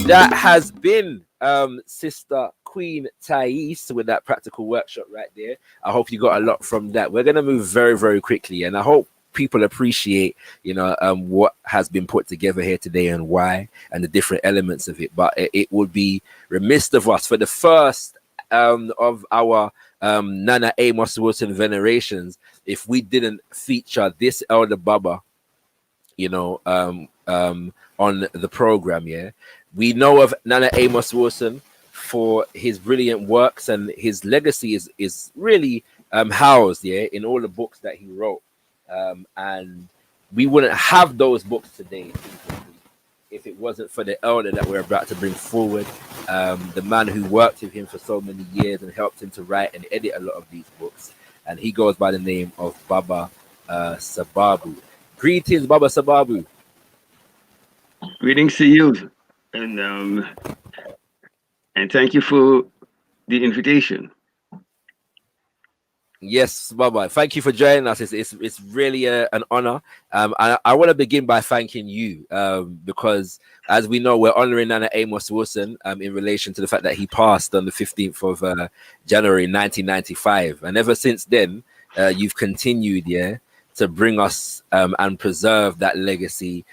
That has been Sister Queen TAESE with that practical workshop right there. I hope you got a lot from that. We're going to move very, very quickly, and I hope people appreciate, what has been put together here today and why, and the different elements of it. But it would be remiss of us for the first of our Nana Amos Wilson venerations if we didn't feature this elder Baba, on the program. Yeah, we know of Nana Amos Wilson for his brilliant works, and his legacy is really housed in all the books that he wrote. And we wouldn't have those books today if it wasn't for the elder that we're about to bring forward, the man who worked with him for so many years and helped him to write and edit a lot of these books. And he goes by the name of Baba Sababu. Greetings, Baba Sababu. Greetings to you, and thank you for the invitation. Yes, Baba, thank you for joining us. It's really an honor. I want to begin by thanking you because, as we know, we're honoring Nana Amos Wilson in relation to the fact that he passed on the 15th of January 1995. And ever since then, you've continued to bring us and preserve that legacy,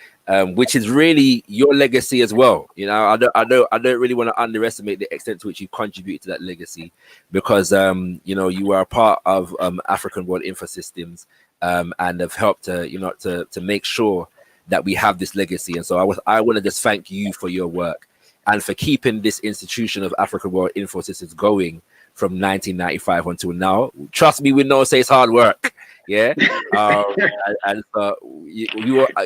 which is really your legacy as well. I don't really want to underestimate the extent to which you contribute to that legacy, because you are a part of African World Info Systems and have helped to make sure that we have this legacy. And so I want to just thank you for your work and for keeping this institution of African World Info Systems going from 1995 until now. Trust me, we know it's hard work. Yeah, and I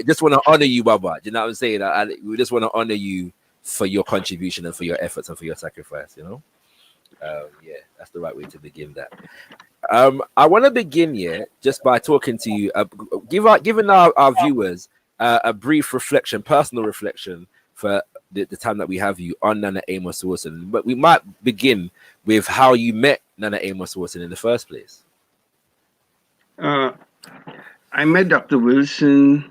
just want to honor you, Baba. Do you know what I'm saying? We just want to honor you for your contribution and for your efforts and for your sacrifice. That's the right way to begin that. I want to begin just by talking to you, giving our viewers a brief reflection, personal reflection for the time that we have you on Nana Amos Wilson. But we might begin with how you met Nana Amos Wilson in the first place. I met Dr. Wilson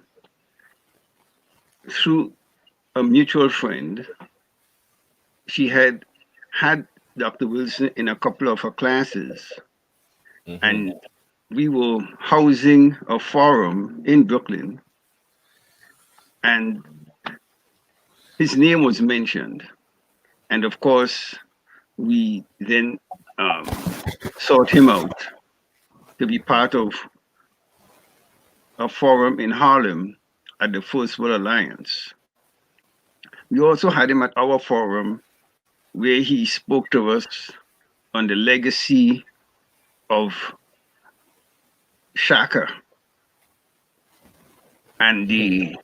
through a mutual friend. She had Dr. Wilson in a couple of her classes, and we were housing a forum in Brooklyn, and his name was mentioned. And of course, we then sought him out to be part of a forum in Harlem at the First World Alliance. We also had him at our forum where he spoke to us on the legacy of ShakaRa and the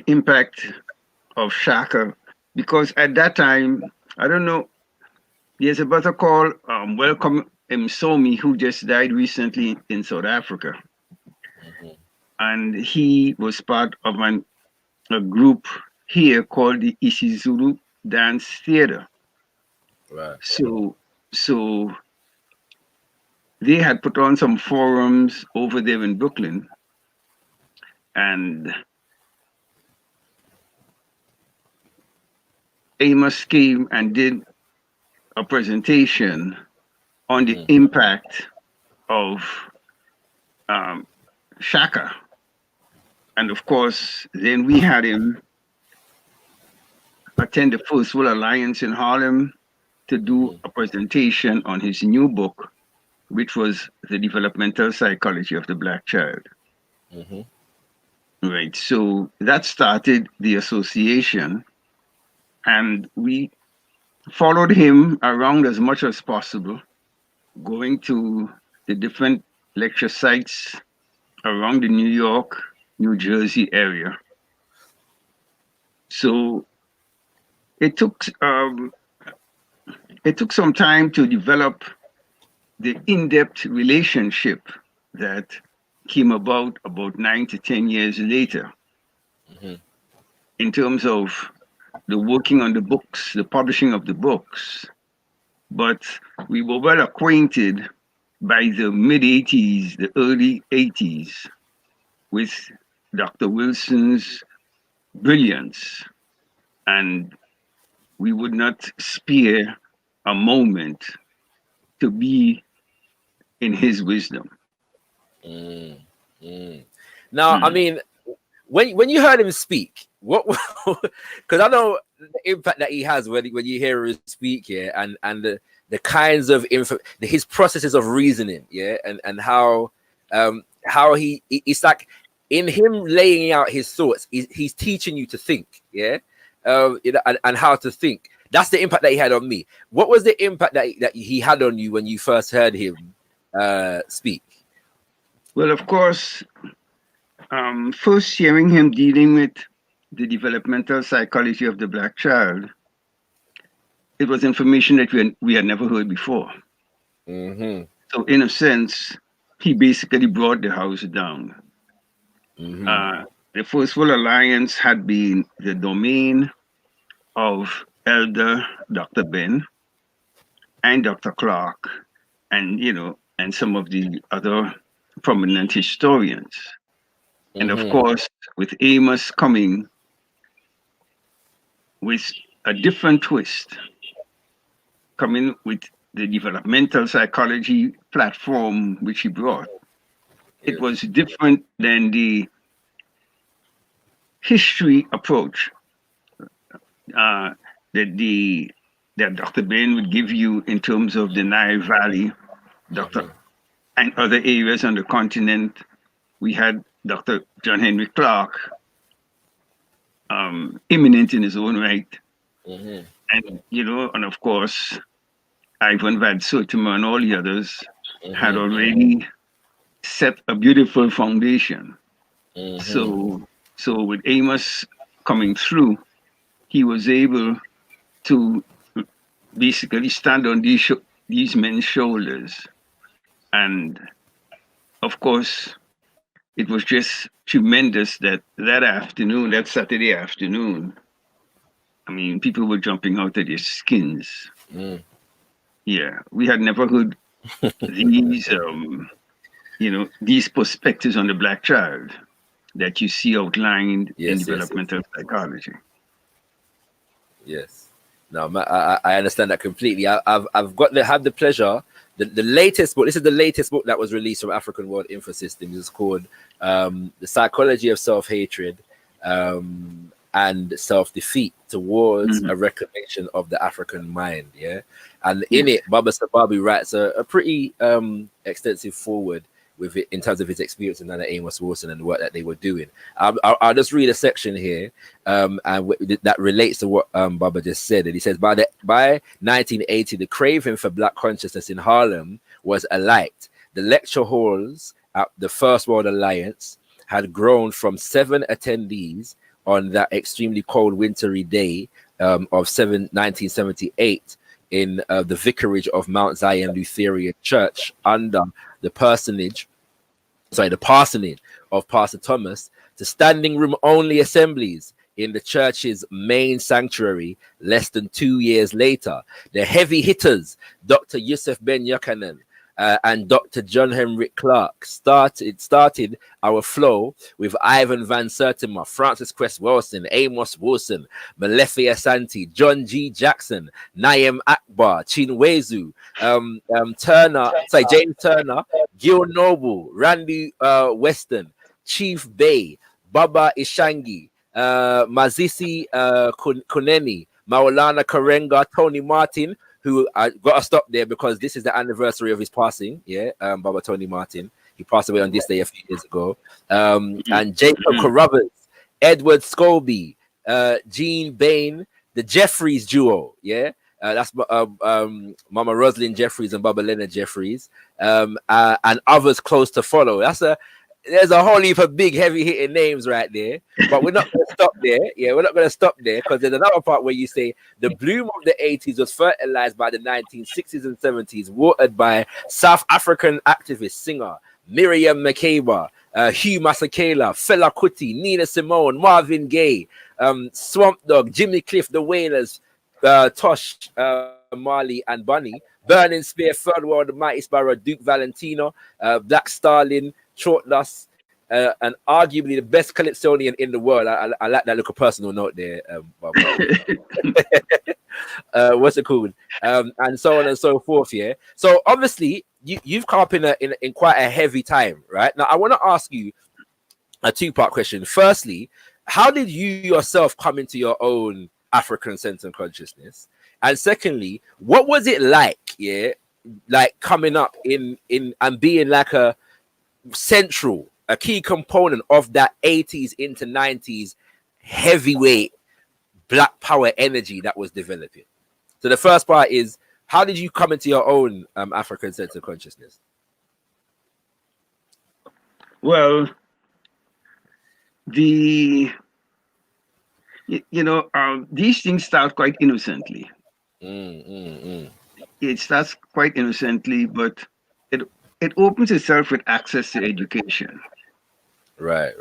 impact of ShakaRa, because at that time, I don't know, there's a brother called Welcome Msomi who just died recently in South Africa. And he was part of a group here called the isiZulu Dance Theater. Right. So they had put on some forums over there in Brooklyn, and Amos came and did a presentation on the impact of ShakaRa. And of course, then we had him attend the First World Alliance in Harlem to do a presentation on his new book, which was The Developmental Psychology of the Black Child. Right, so that started the association, and we followed him around as much as possible, going to the different lecture sites around the New York, New Jersey area. So it took some time to develop the in-depth relationship that came about 9 to 10 years later, in terms of the working on the books, the publishing of the books. But we were well acquainted by the mid-80s, the early 80s, with Dr. Wilson's brilliance and we would not spare a moment to be in his wisdom. Now, I mean, when you heard him speak, what? Because I know the impact that he has when you hear him speak, yeah, and the kinds of his processes of reasoning, yeah, and how it's like in him laying out his thoughts, he's teaching you to think, yeah, and how to think. That's the impact that he had on me. What was the impact that he had on you when you first heard him speak? Well, of course, first hearing him dealing with the developmental psychology of the Black child, it was information that we had never heard before. So in a sense, he basically brought the house down. The First World Alliance had been the domain of Elder Dr. Ben and Dr. Clark, and and some of the other prominent historians. And of course, with Amos coming with a different twist, coming with the developmental psychology platform which he brought, it was different than the history approach that Dr. Ben would give you in terms of the Nile Valley, and other areas on the continent. We had Dr. John Henry Clark, eminent in his own right, and and of course, Ivan Van Sertima and all the others had already set a beautiful foundation. So with Amos coming through, he was able to basically stand on these men's shoulders. And of course, it was just tremendous that afternoon, that Saturday afternoon, I mean, people were jumping out of their skins. Yeah, we had never heard these, these perspectives on the Black child that you see outlined in developmental psychology. Yes. No, I understand that completely. I've had the pleasure. The latest book. This is the latest book that was released from African World Info Systems. It's called "The Psychology of Self-Hatred and Self-Defeat Towards a Reclamation of the African Mind." Yeah, and in it, Baba Sababu writes a pretty extensive foreword with it in terms of his experience in Nana Amos Wilson and the work that they were doing. I'll just read a section here, and that relates to what Baba just said. And he says, by 1980, the craving for Black consciousness in Harlem was alight. The lecture halls at the First World Alliance had grown from 7 attendees on that extremely cold, wintry day of 1978 in the vicarage of Mount Zion Lutheran Church under the parsonage of Pastor Thomas, to standing room only assemblies in the church's main sanctuary less than 2 years later. The heavy hitters, Dr. Yusuf Ben Yochanan and Dr. John Henry Clark, started our flow with Ivan Van Sertima, Francis Cress Wilson, Amos Wilson, Malefi Asante, John G. Jackson, Naim Akbar, Chinwezu, James Turner, Gil Noble, Randy Weston, Chief Bay, Baba Ishangi, Mazisi Kuneni, Maulana Karenga, Tony Martin, who I got to stop there because this is the anniversary of his passing. Yeah, Baba Tony Martin. He passed away on this day a few years ago. And Jacob Carruthers, Edward Scobie, Gene Bain, the Jeffries duo. Yeah, that's Mama Rosalind Jeffries and Baba Leonard Jeffries, and others close to follow. There's a whole heap of big, heavy-hitting names right there, but we're not going to stop there. Yeah, we're not going to stop there because there's another part where you say the bloom of the 80s was fertilized by the 1960s and 70s, watered by South African activist, singer Miriam Makeba, Hugh Masekela, Fela Kuti, Nina Simone, Marvin Gaye, Swamp Dogg, Jimmy Cliff, The Wailers, Tosh, Marley and Bunny, Burning Spear, Third World, The Mighty Sparrow, Duke Valentino, Black Stalin, Shortless, and arguably the best calypsonian in the world. I like that little personal note there. What's it called? And so on and so forth. Yeah. So obviously you've come up in quite a heavy time, right? Now I want to ask you a two-part question. Firstly, how did you yourself come into your own African sense and consciousness? And secondly, what was it like, yeah, like coming up in and being like a key component of that 80s into 90s heavyweight black power energy that was developing? So the first part is, how did you come into your own African sense of consciousness? Well, these things start quite innocently. It starts quite innocently, but it opens itself with access to education. Right.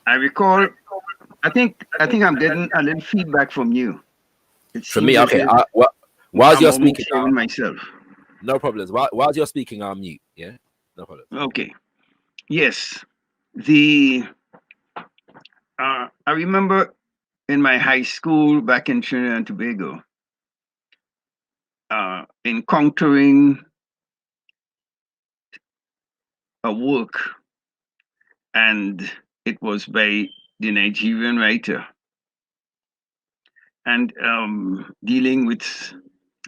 I recall, I think I'm getting a little feedback from you. From me, okay. While you're speaking, myself. No problems. While you're speaking, I'll mute. Yeah, no problem. Okay. Yes. I remember in my high school back in Trinidad and Tobago, encountering a work, and it was by the Nigerian writer, and dealing with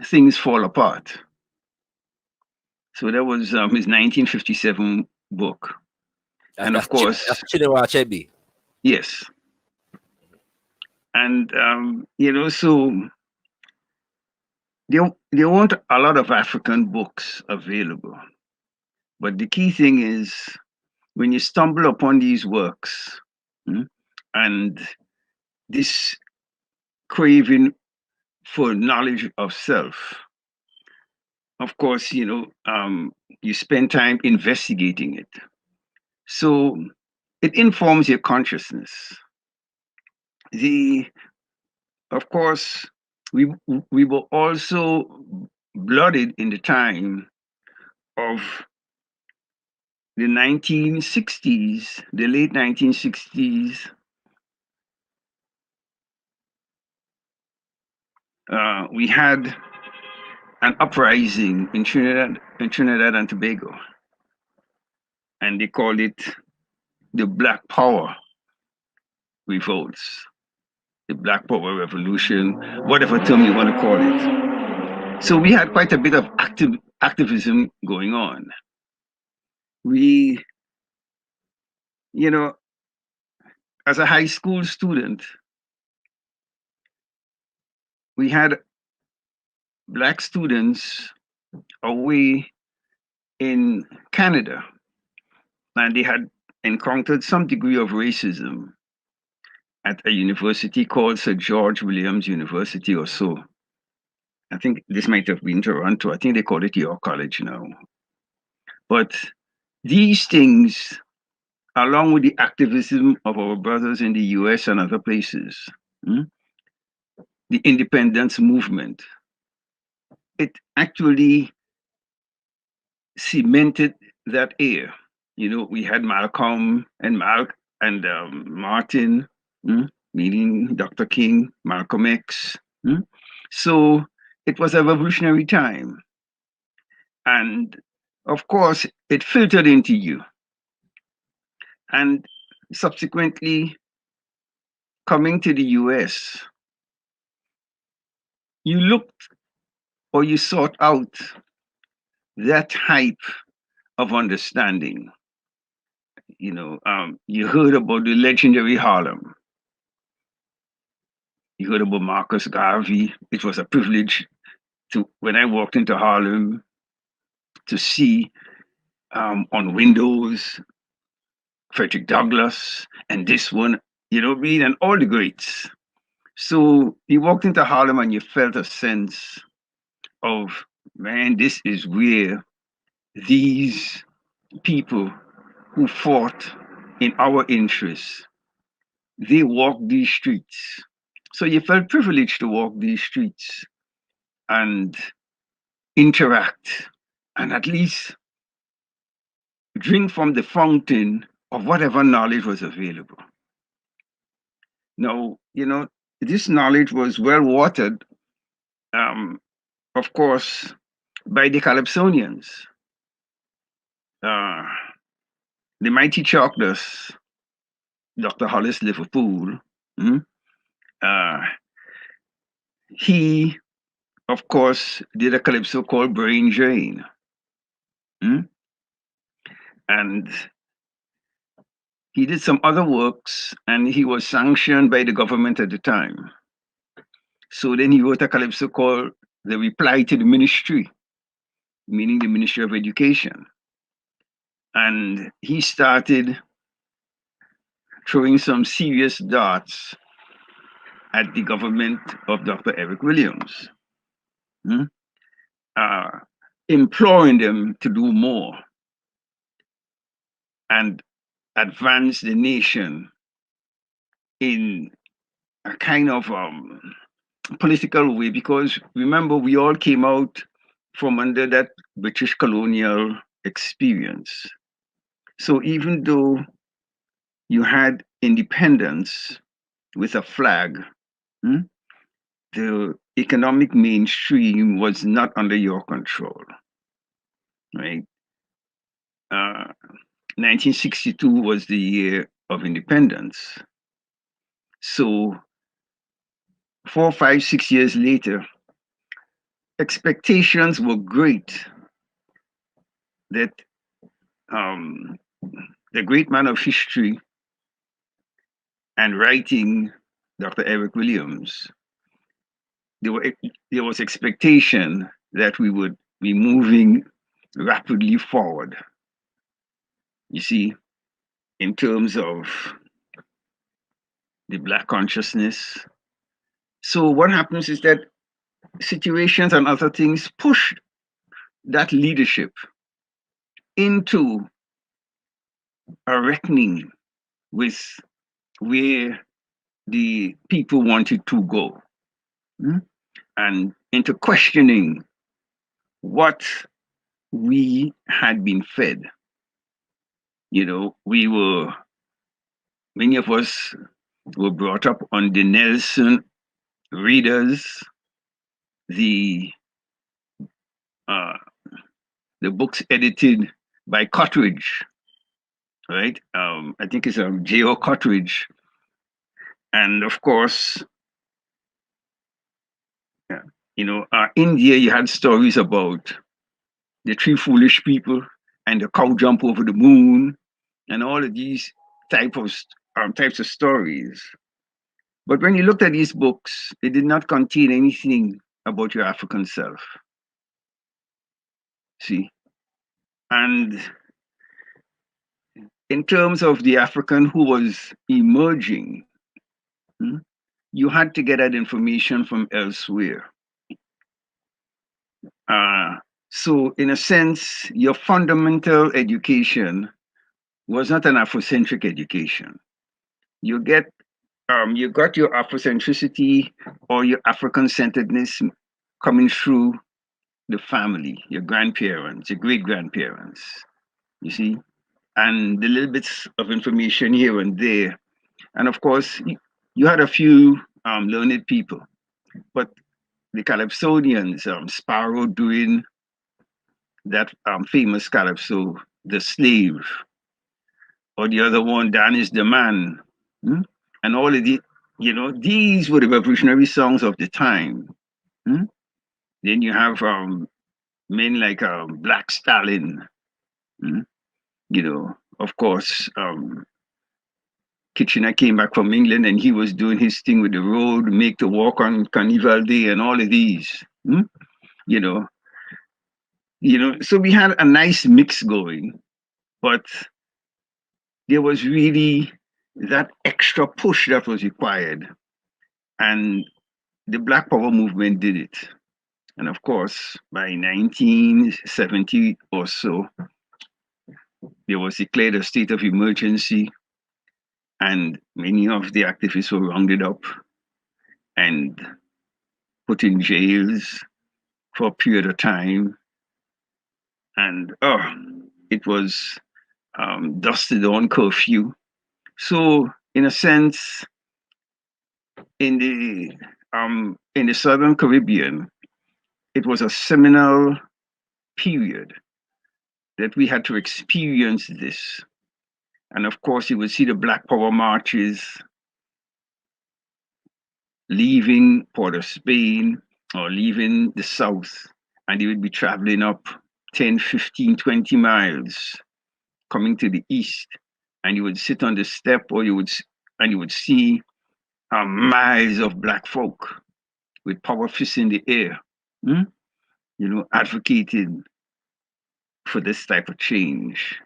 things fall apart. So that was his 1957 book. And of course, Chinua Achebe. Yes. And so there weren't a lot of African books available. But the key thing is, when you stumble upon these works, and this craving for knowledge of self, of course, you spend time investigating it. So it informs your consciousness. Of course, we were also blooded in the time of the 1960s, the late 1960s. We had an uprising in Trinidad and Tobago, and they called it the Black Power revolts, the Black Power Revolution, whatever term you want to call it. So we had quite a bit of activism going on. We, as a high school student, we had Black students away in Canada, and they had encountered some degree of racism at a university called Sir George Williams University or so. I think this might have been Toronto. I think they call it York College now. But these things, along with the activism of our brothers in the US and other places, the independence movement, it actually cemented that air. We had Malcolm and Martin, meaning Dr. King, Malcolm X. So it was a revolutionary time. And of course, it filtered into you. And subsequently, coming to the US, you looked or you sought out that type of understanding. You heard about the legendary Harlem. You heard about Marcus Garvey. It was a privilege when I walked into Harlem, to see on windows Frederick Douglass and this one, Reed and all the greats. So you walked into Harlem and you felt a sense of, man, this is where these people who fought in our interests, they walked these streets. So you felt privileged to walk these streets and interact and at least drink from the fountain of whatever knowledge was available. Now, this knowledge was well watered, of course, by the Calypsonians. The mighty Chalkers, Dr. Hollis Liverpool, he, of course, did a calypso called Brain Drain. And he did some other works, and he was sanctioned by the government at the time. So then he wrote a calypso called The Reply to the Ministry, meaning the Ministry of Education. And he started throwing some serious darts at the government of Dr. Eric Williams, imploring them to do more and advance the nation in a kind of political way, because remember, we all came out from under that British colonial experience. So even though you had independence with a flag, the economic mainstream was not under your control, right? 1962 was the year of independence. So 4, 5, 6 years later, expectations were great that the great man of history and writing, Dr. Eric Williams, there was expectation that we would be moving rapidly forward, you see, in terms of the Black consciousness. So what happens is that situations and other things push that leadership into a reckoning with where the people wanted to go, and into questioning what we had been fed. Many of us were brought up on the Nelson readers, the books edited by Cottridge, right? I think it's J.O. Cottridge. And of course, India, you had stories about the 3 foolish people and the cow jump over the moon, and all of these types of stories. But when you looked at these books, they did not contain anything about your African self. See? And in terms of the African who was emerging, you had to get that information from elsewhere. So in a sense, your fundamental education was not an Afrocentric education. You got your Afrocentricity or your African-centeredness coming through the family, your grandparents, your great-grandparents, you see, and the little bits of information here and there. And of course, you had a few learned people, but the Calypsonians, Sparrow doing that famous calypso, The Slave, or the other one, Dan is the Man, and all of the, these were the revolutionary songs of the time. Then you have men like Black Stalin, of course, Kitchener came back from England and he was doing his thing with the road, Make the Walk on Carnival Day and all of these, so we had a nice mix going, but there was really that extra push that was required. And the Black Power movement did it. And of course, by 1970 or so, there was declared a state of emergency, and many of the activists were rounded up and put in jails for a period of time. And it was dusted on curfew. So in a sense, in the Southern Caribbean, it was a seminal period that we had to experience this. And of course, you would see the Black Power marches leaving Port of Spain or leaving the South, and they would be traveling up 10, 15, 20 miles, coming to the East. And you would sit on the step, or you would see miles of black folk with power fists in the air, advocating for this type of change,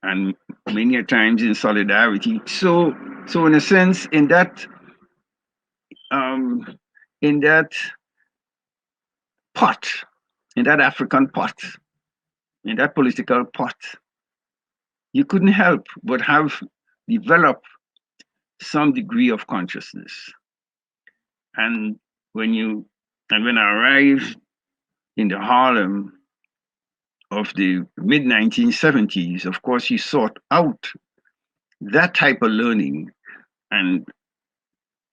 and many a times in solidarity. So in a sense, in that pot, in that African pot, in that political pot, you couldn't help but have developed some degree of consciousness. And when I arrived in the Harlem of the mid 1970s, of course, you sought out that type of learning, and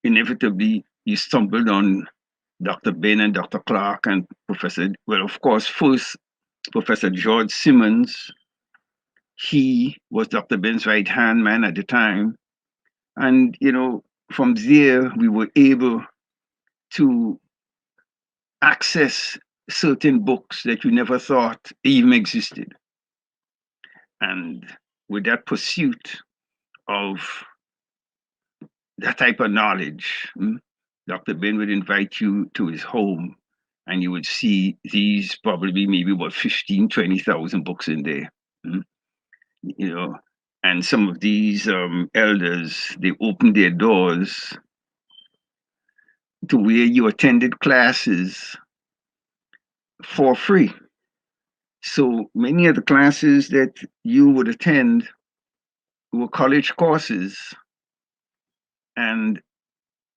inevitably you stumbled on Dr. Ben and Dr. Clark and of course, first Professor George Simmons. He was Dr. Ben's right-hand man at the time. And, from there, we were able to access certain books that you never thought even existed. And with that pursuit of that type of knowledge, Dr. Ben would invite you to his home, and you would see these probably maybe about 15, 20,000 books in there. And some of these elders, they opened their doors to where you attended classes for free. So many of the classes that you would attend were college courses, and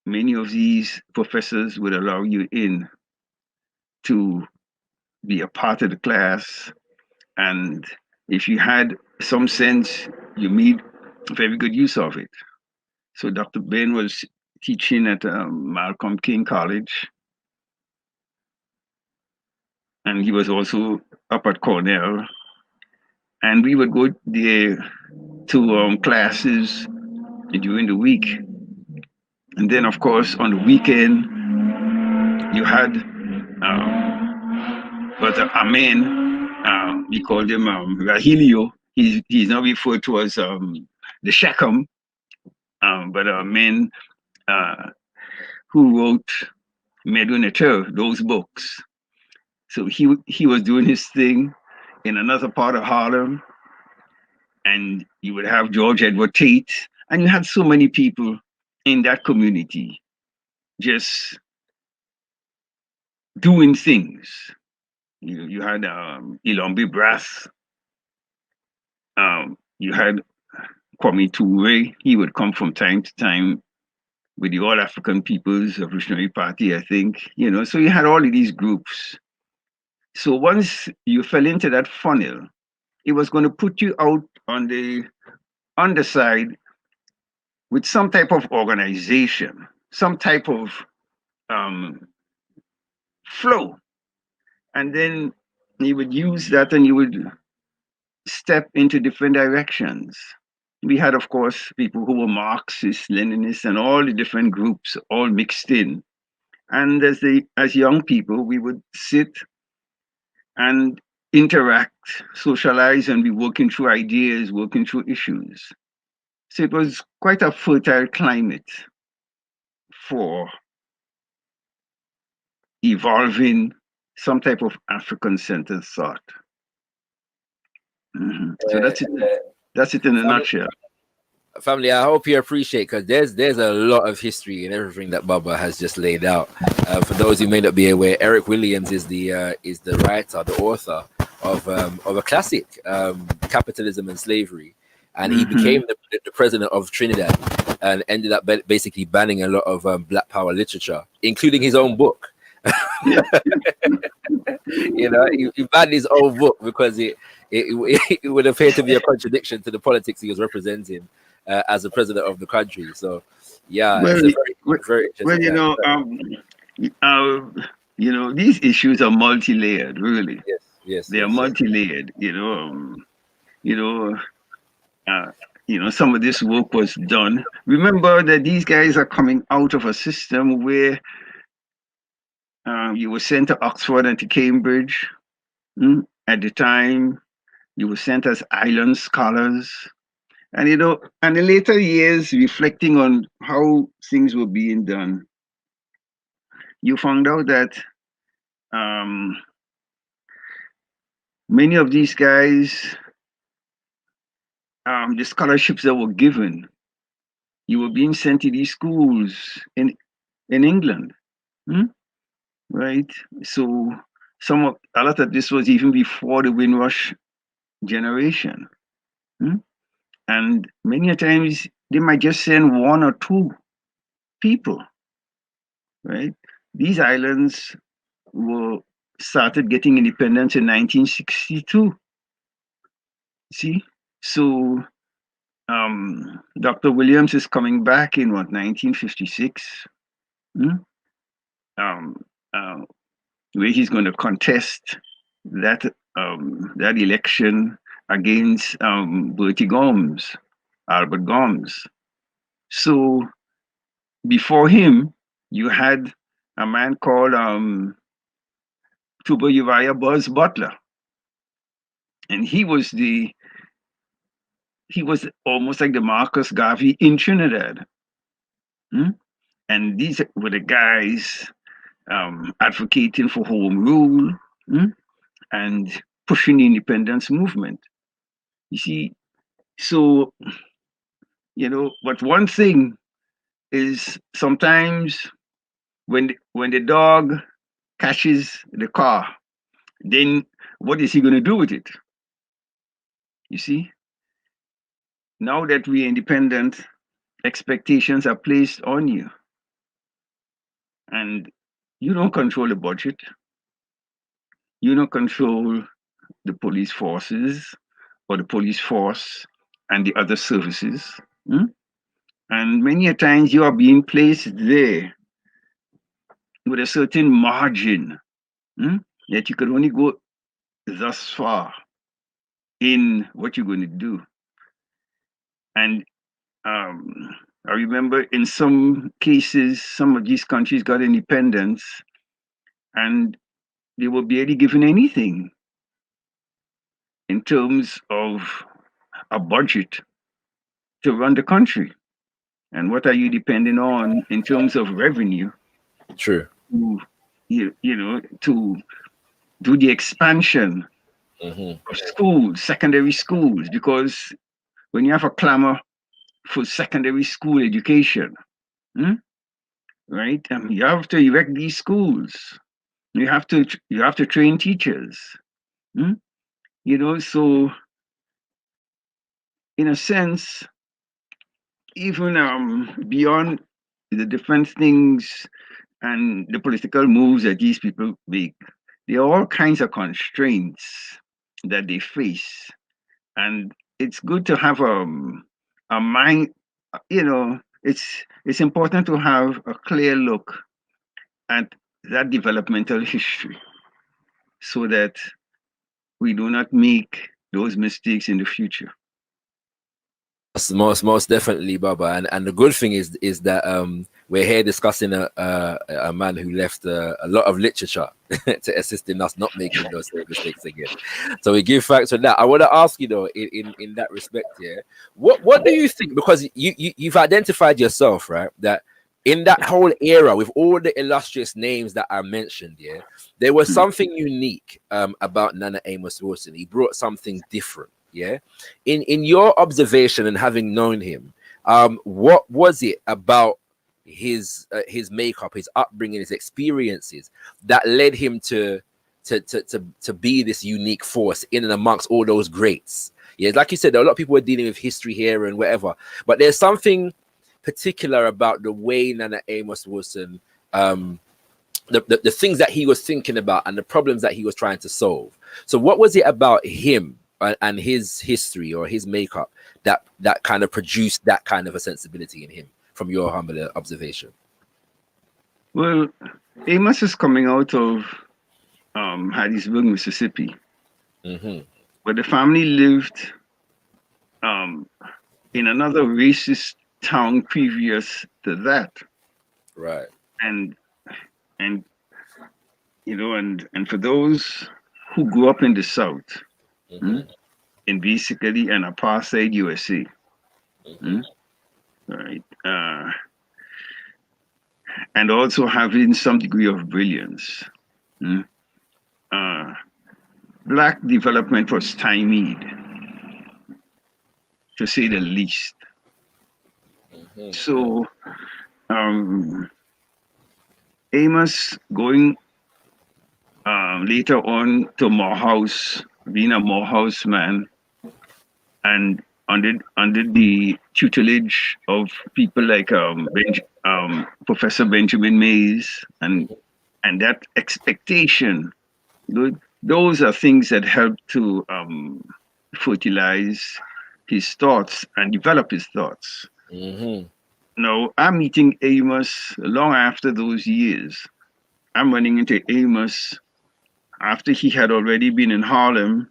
many of these professors would allow you in to be a part of the class. And if you had some sense, you made very good use of it. So Dr. Ben was teaching at Malcolm King College, and he was also up at Cornell. And we would go there to classes during the week. And then, of course, on the weekend, you had Brother Amen. We called him Rahilio. He's now referred to as the Shakam. But Amen, who wrote Medunater, those books. So he was doing his thing in another part of Harlem. And you would have George Edward Tate, and you had so many people in that community just doing things. You had Ilombi Brass. You had Kwame Ture. He would come from time to time with the All African People's Revolutionary Party, I think. So you had all of these groups. So once you fell into that funnel, it was going to put you out on the underside with some type of organization, some type of flow. And then you would use that and you would step into different directions. We had, of course, people who were Marxists, Leninists, and all the different groups all mixed in. And as young people, we would sit and interact, socialize, and be working through ideas, working through issues. So it was quite a fertile climate for evolving some type of African-centered thought. So that's it in a nutshell. Family, I hope you appreciate, because there's a lot of history in everything that Baba has just laid out. For those who may not be aware, Eric Williams is the writer, the author of a classic, Capitalism and Slavery, and he became the president of Trinidad and ended up basically banning a lot of Black Power literature, including his own book. He banned his own book because it would appear to be a contradiction to the politics he was representing. as the president of the country. So, yeah, Well, it's a very well, interesting these issues are multi-layered, really. Yes. They are multi-layered. Some of this work was done. Remember that these guys are coming out of a system where you were sent to Oxford and to Cambridge. At the time, you were sent as island scholars. And, and in later years, reflecting on how things were being done, you found out that many of these guys, the scholarships that were given, you were being sent to these schools in England, right? So a lot of this was even before the Windrush generation, and many a times they might just send one or two people, right? These islands were started getting independence in 1962. See, so Dr. Williams is coming back in 1956, where he's going to contest that election against Bertie Gomes, Albert Gomes. So before him, you had a man called Tuba Uriah Buzz Butler, and he was almost like the Marcus Garvey in Trinidad. And these were the guys advocating for home rule and pushing the independence movement. You see, so, but one thing is sometimes when the dog catches the car, then what is he going to do with it? You see, now that we're independent, expectations are placed on you. And you don't control the budget. You don't control the police forces or the police force and the other services. And many a times you are being placed there with a certain margin that you could only go thus far in what you're going to do. And I remember in some cases, some of these countries got independence and they were barely given anything in terms of a budget to run the country. And what are you depending on in terms of revenue? True. To do the expansion of schools, secondary schools, because when you have a clamor for secondary school education, right? You have to erect these schools. You have to train teachers. So in a sense, even beyond the different things and the political moves that these people make, there are all kinds of constraints that they face. And it's good to have a mind, it's important to have a clear look at that developmental history so that we do not make those mistakes in the future. Most definitely, Baba. And the good thing is that we're here discussing a man who left a lot of literature to assist in us not making those same mistakes again. So we give thanks for that. I want to ask you though, in that respect, what do you think? Because you've identified yourself, right, that in that whole era with all the illustrious names that are mentioned, there was something unique about Nana Amos Wilson. He brought something different. In your observation and having known him, what was it about his makeup, his upbringing, his experiences that led him to be this unique force in and amongst all those greats? Like you said, there are a lot of people who are dealing with history here and whatever, but there's something particular about the way Nana Amos Wilson, the things that he was thinking about and the problems that he was trying to solve. So what was it about him and his history or his makeup that kind of produced that kind of a sensibility in him, from your humble observation? Well, Amos is coming out of Hattiesburg, Mississippi, where the family lived in another racist town previous to that. Right. And you know, and for those who grew up in the South, in basically an apartheid USA, right, and also having some degree of brilliance, Black development was stymied, to say the least. So Amos going later on to Morehouse, being a Morehouse man, and under the tutelage of people like Professor Benjamin Mays, and that expectation, those are things that help to fertilize his thoughts and develop his thoughts. Now, I'm meeting Amos long after those years. I'm running into Amos after he had already been in Harlem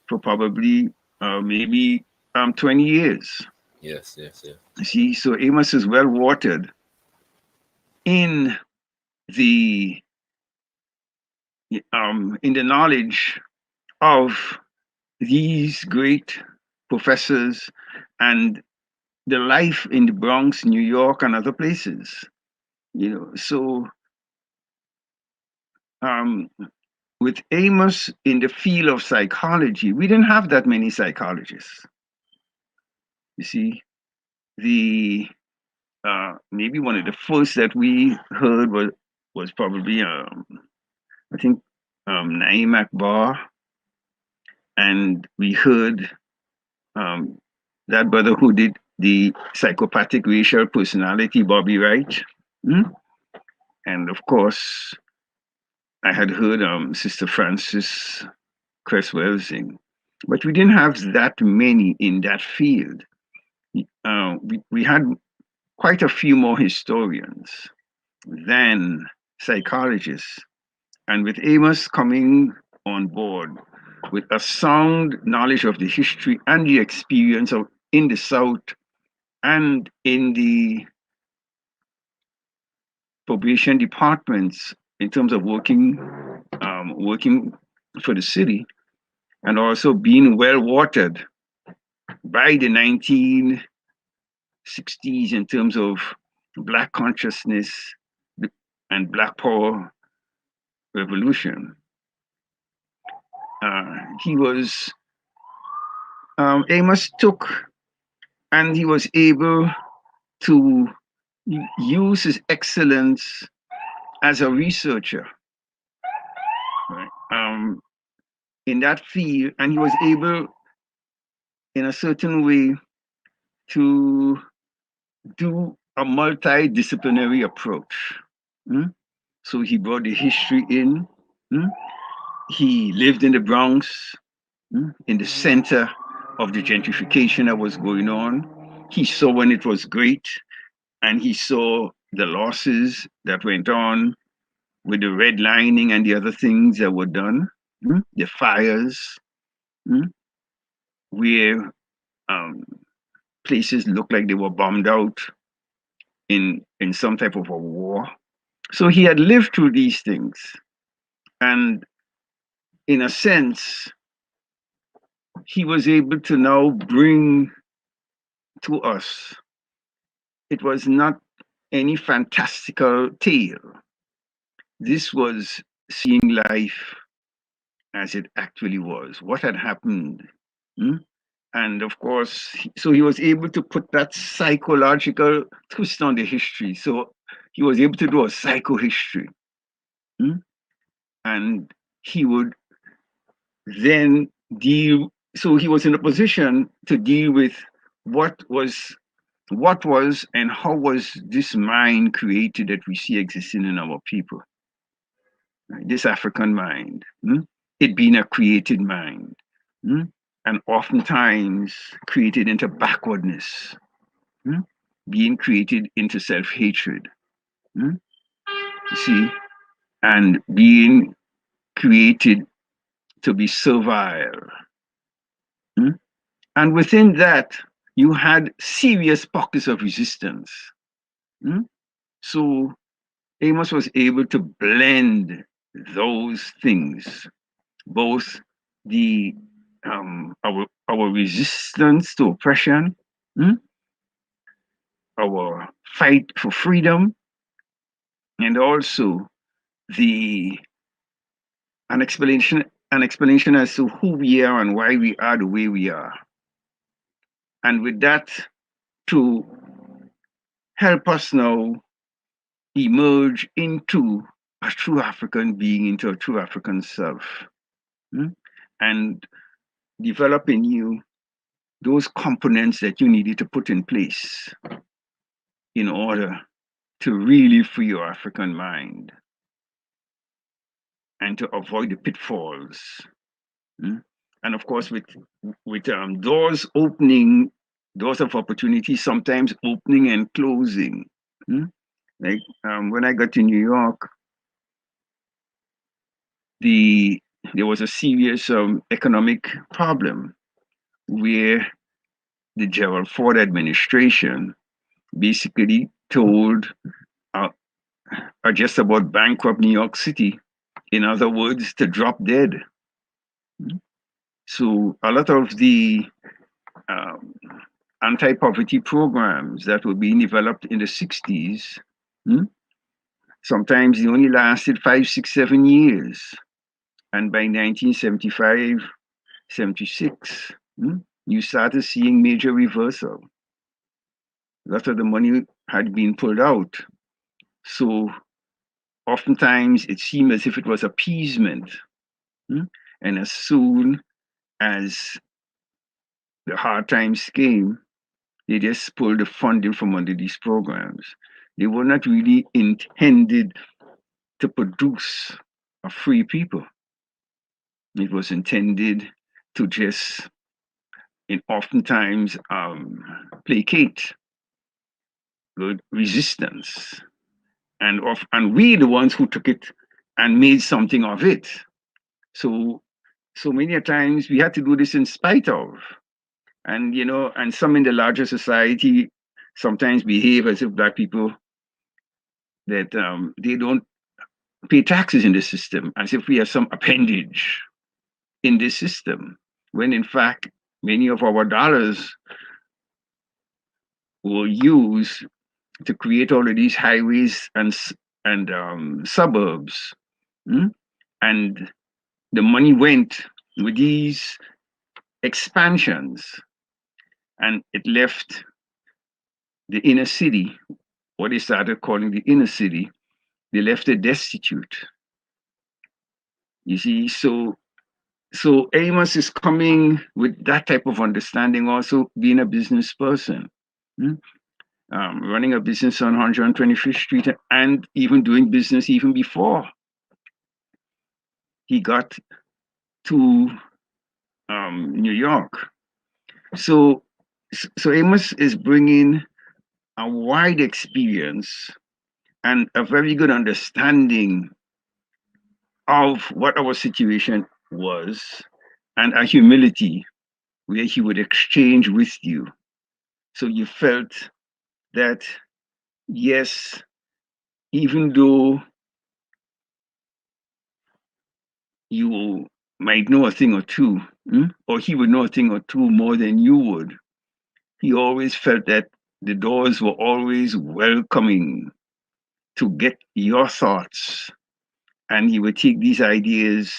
for probably maybe 20 years. Yes. See, so Amos is well watered in the knowledge of these great professors and the life in the Bronx, New York, and other places. You know, so with Amos in the field of psychology, we didn't have that many psychologists. You see, the maybe one of the first that we heard was probably I think Naim Akbar, and we heard that brother who did the psychopathic racial personality, Bobby Wright, and of course I had heard Sister Frances Cress-Welsing, but we didn't have that many in that field. We had quite a few more historians than psychologists. And with Amos coming on board with a sound knowledge of the history and the experience of in the South and in the probation departments in terms of working for the city, and also being well watered by the 1960s in terms of Black consciousness and Black power revolution. Amos took, and he was able to use his excellence as a researcher, right, in that field, and he was able, in a certain way, to do a multidisciplinary approach. So he brought the history in. He lived in the Bronx, in the center of the gentrification that was going on. He saw when it was great, and he saw the losses that went on with the redlining and the other things that were done, the fires, where places looked like they were bombed out in some type of a war. So he had lived through these things. And in a sense, he was able to now bring to us, it was not any fantastical tale. This was seeing life as it actually was, what had happened. And of course, so he was able to put that psychological twist on the history. So he was able to do a psychohistory. And he would then deal, so he was in a position to deal with what was and how was this mind created that we see existing in our people, right? This African mind, it being a created mind. and oftentimes created into backwardness, being created into self-hatred. You see, and being created to be servile. And within that, you had serious pockets of resistance. So Amos was able to blend those things, both the our resistance to oppression, our fight for freedom, and also an explanation as to who we are and why we are the way we are. And with that, to help us now emerge into a true African being, into a true African self, and develop in you those components that you needed to put in place in order to really free your African mind and to avoid the pitfalls. And of course, with doors opening, doors of opportunity, sometimes opening and closing. Like when I got to New York, there was a serious economic problem where the Gerald Ford administration basically told just about bankrupt New York City, in other words, to drop dead. So a lot of the anti-poverty programs that were being developed in the 60s, sometimes they only lasted 5, 6, 7 years. And by 1975, 76, you started seeing major reversal. A lot of the money had been pulled out. So oftentimes it seemed as if it was appeasement. And as soon as the hard times came, they just pulled the funding from under these programs. They were not really intended to produce a free people. It was intended to just, oftentimes, placate good resistance. And we the ones who took it and made something of it. So many times we had to do this in spite of. And and some in the larger society sometimes behave as if Black people, that they don't pay taxes in the system, as if we are some appendage in this system, when in fact many of our dollars were used to create all of these highways and suburbs, and the money went with these expansions, and it left the inner city, what they started calling the inner city, they left it destitute. You see, so Amos is coming with that type of understanding, also being a business person, running a business on 125th Street, and even doing business even before he got to New York. So Amos is bringing a wide experience and a very good understanding of what our situation was, and a humility where he would exchange with you. So you felt that, yes, even though you might know a thing or two, or he would know a thing or two more than you would, he always felt that the doors were always welcoming to get your thoughts. And he would take these ideas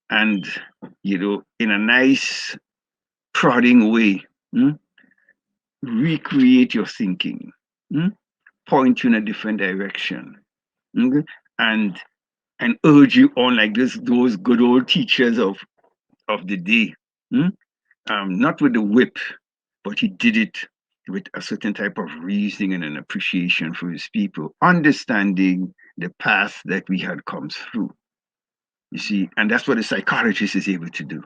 and, in a nice, prodding way, recreate your thinking, point you in a different direction, and urge you on like those good old teachers of the day. Not with the whip, but he did it with a certain type of reasoning and an appreciation for his people, understanding the path that we had come through. You see, and that's what a psychologist is able to do.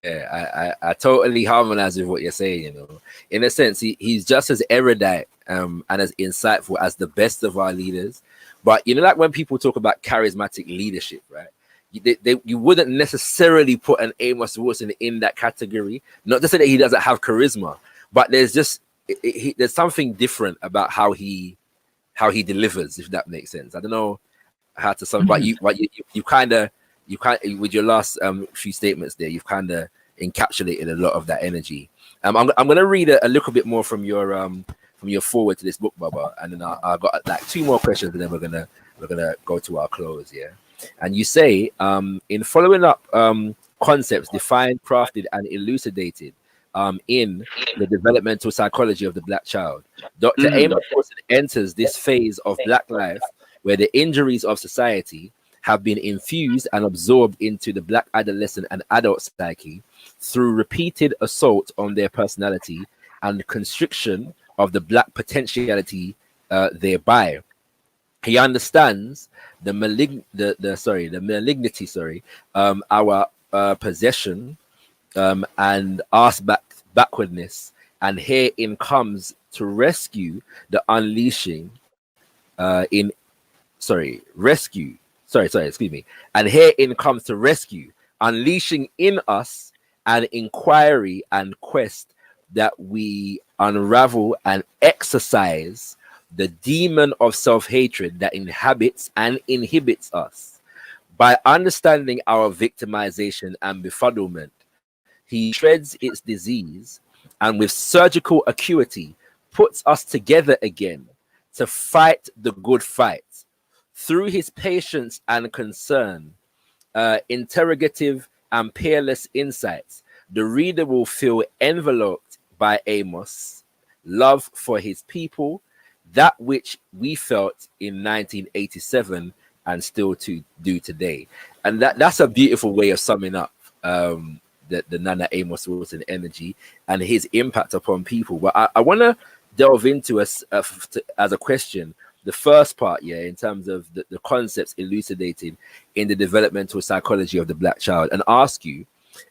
I totally harmonize with what you're saying. You know, in a sense, he's just as erudite and as insightful as the best of our leaders. But you know, like when people talk about charismatic leadership, right? You wouldn't necessarily put an Amos Wilson in that category. Not to say that he doesn't have charisma, but there's just there's something different about how he delivers, if that makes sense. I don't know how to sum, but you kind of with your last few statements there, you've kind of encapsulated a lot of that energy. I'm going to read a little bit more from your forward to this book, Baba, and then I got like 2 more questions, and then we're gonna go to our close. Yeah, and you say in following up concepts defined, crafted, and elucidated in the developmental psychology of the Black child, Dr. Amos Wilson enters this phase of Black life where the injuries of society have been infused and absorbed into the Black adolescent and adult psyche through repeated assault on their personality and constriction of the Black potentiality thereby. He understands the malignity, our possession and arse backwardness, and herein comes to rescue the unleashing and herein comes to rescue, unleashing in us an inquiry and quest that we unravel and exercise the demon of self-hatred that inhabits and inhibits us. By understanding our victimization and befuddlement, he shreds its disease and with surgical acuity puts us together again to fight the good fight. Through his patience and concern, interrogative and peerless insights, the reader will feel enveloped by Amos' love for his people, that which we felt in 1987 and still to do today. And that's a beautiful way of summing up the Nana Amos Wilson energy and his impact upon people. But I want to delve into as a question the first part, in terms of the concepts elucidated in the developmental psychology of the Black child, and ask you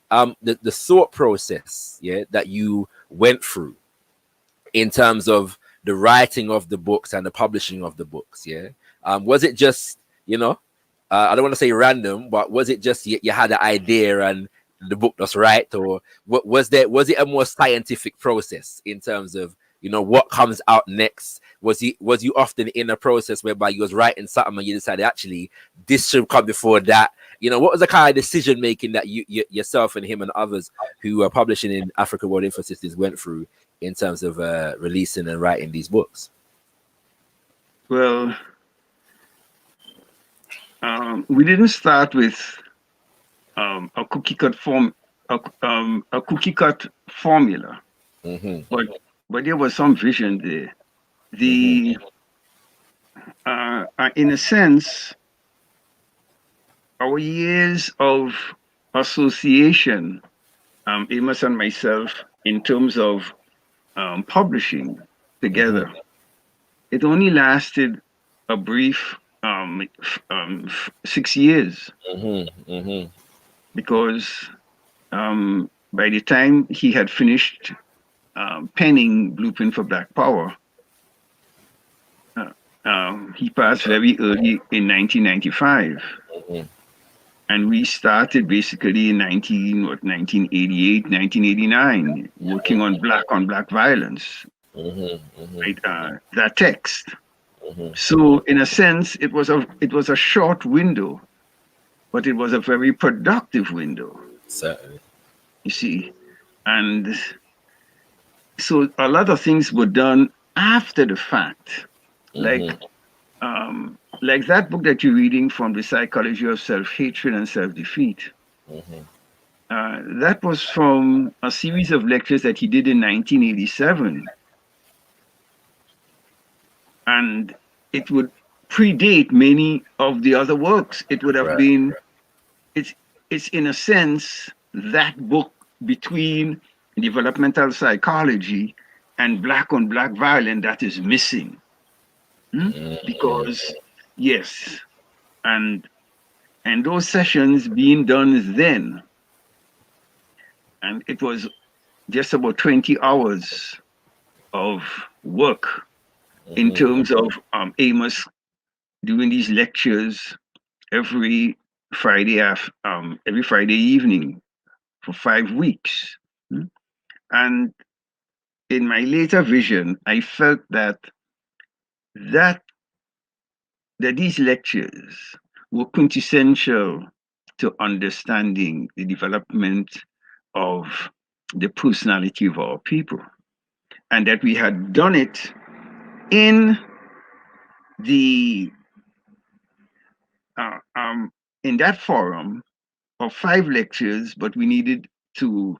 the thought process that you went through in terms of the writing of the books and the publishing of the books. Was it just, I don't want to say random, but was it just you had an idea and the book was right, or was it a more scientific process in terms of what comes out next? Was you often in a process whereby you was writing something and you decided actually this should come before that? What was the kind of decision making that you yourself and him and others who are publishing in Africa World Info Systems went through in terms of releasing and writing these books? Well, we didn't start with a cookie cut formula, but there was some vision there. In a sense, our years of association, Amos and myself, in terms of publishing together, it only lasted a brief 6 years. Because by the time he had finished penning Blueprint for Black Power, he passed very early in 1995. And we started basically in 1988, 1989, working on black violence, right? That text. So in a sense, it was a short window, but it was a very productive window. Certainly. You see, and so a lot of things were done after the fact, like that book that you're reading from the psychology of self-hatred and self-defeat. That was from a series of lectures that he did in 1987. And it would predate many of the other works. It would have been, it's in a sense, that book between developmental psychology and black on black violence that is missing. Because, yes, and those sessions being done then, And it was just about 20 hours of work in terms of Amos doing these lectures every every Friday evening for 5 weeks. And in my later vision, I felt that these lectures were quintessential to understanding the development of the personality of our people, and that we had done it in the in that forum of 5 lectures, but we needed to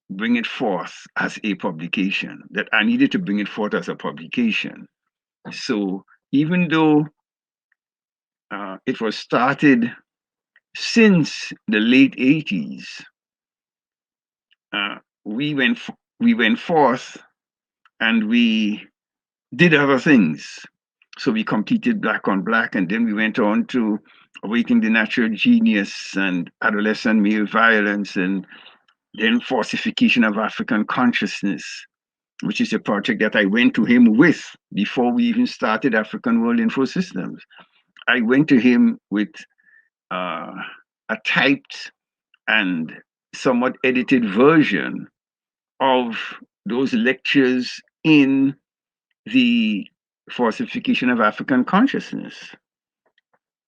bring it forth as a publication. That I needed to bring it forth as a publication. So even though it was started since the late 80s, we went forth and we did other things. So we completed Black on Black, and then we went on to Awakening the Natural Genius and Adolescent Male Violence, and then Falsification of African Consciousness, which is a project that I went to him with before we even started African World Info Systems. I went to him with a typed and somewhat edited version of those lectures in the Falsification of African Consciousness.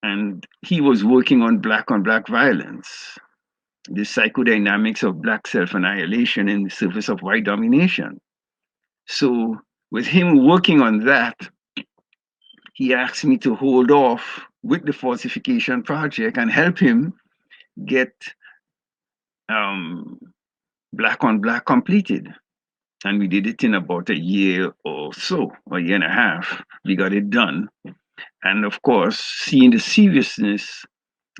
And he was working on Black violence, the psychodynamics of Black self-annihilation in the service of white domination. So with him working on that, he asked me to hold off with the falsification project and help him get Black on Black completed. And we did it in about a year or so, a year and a half. We got it done. And of course, seeing the seriousness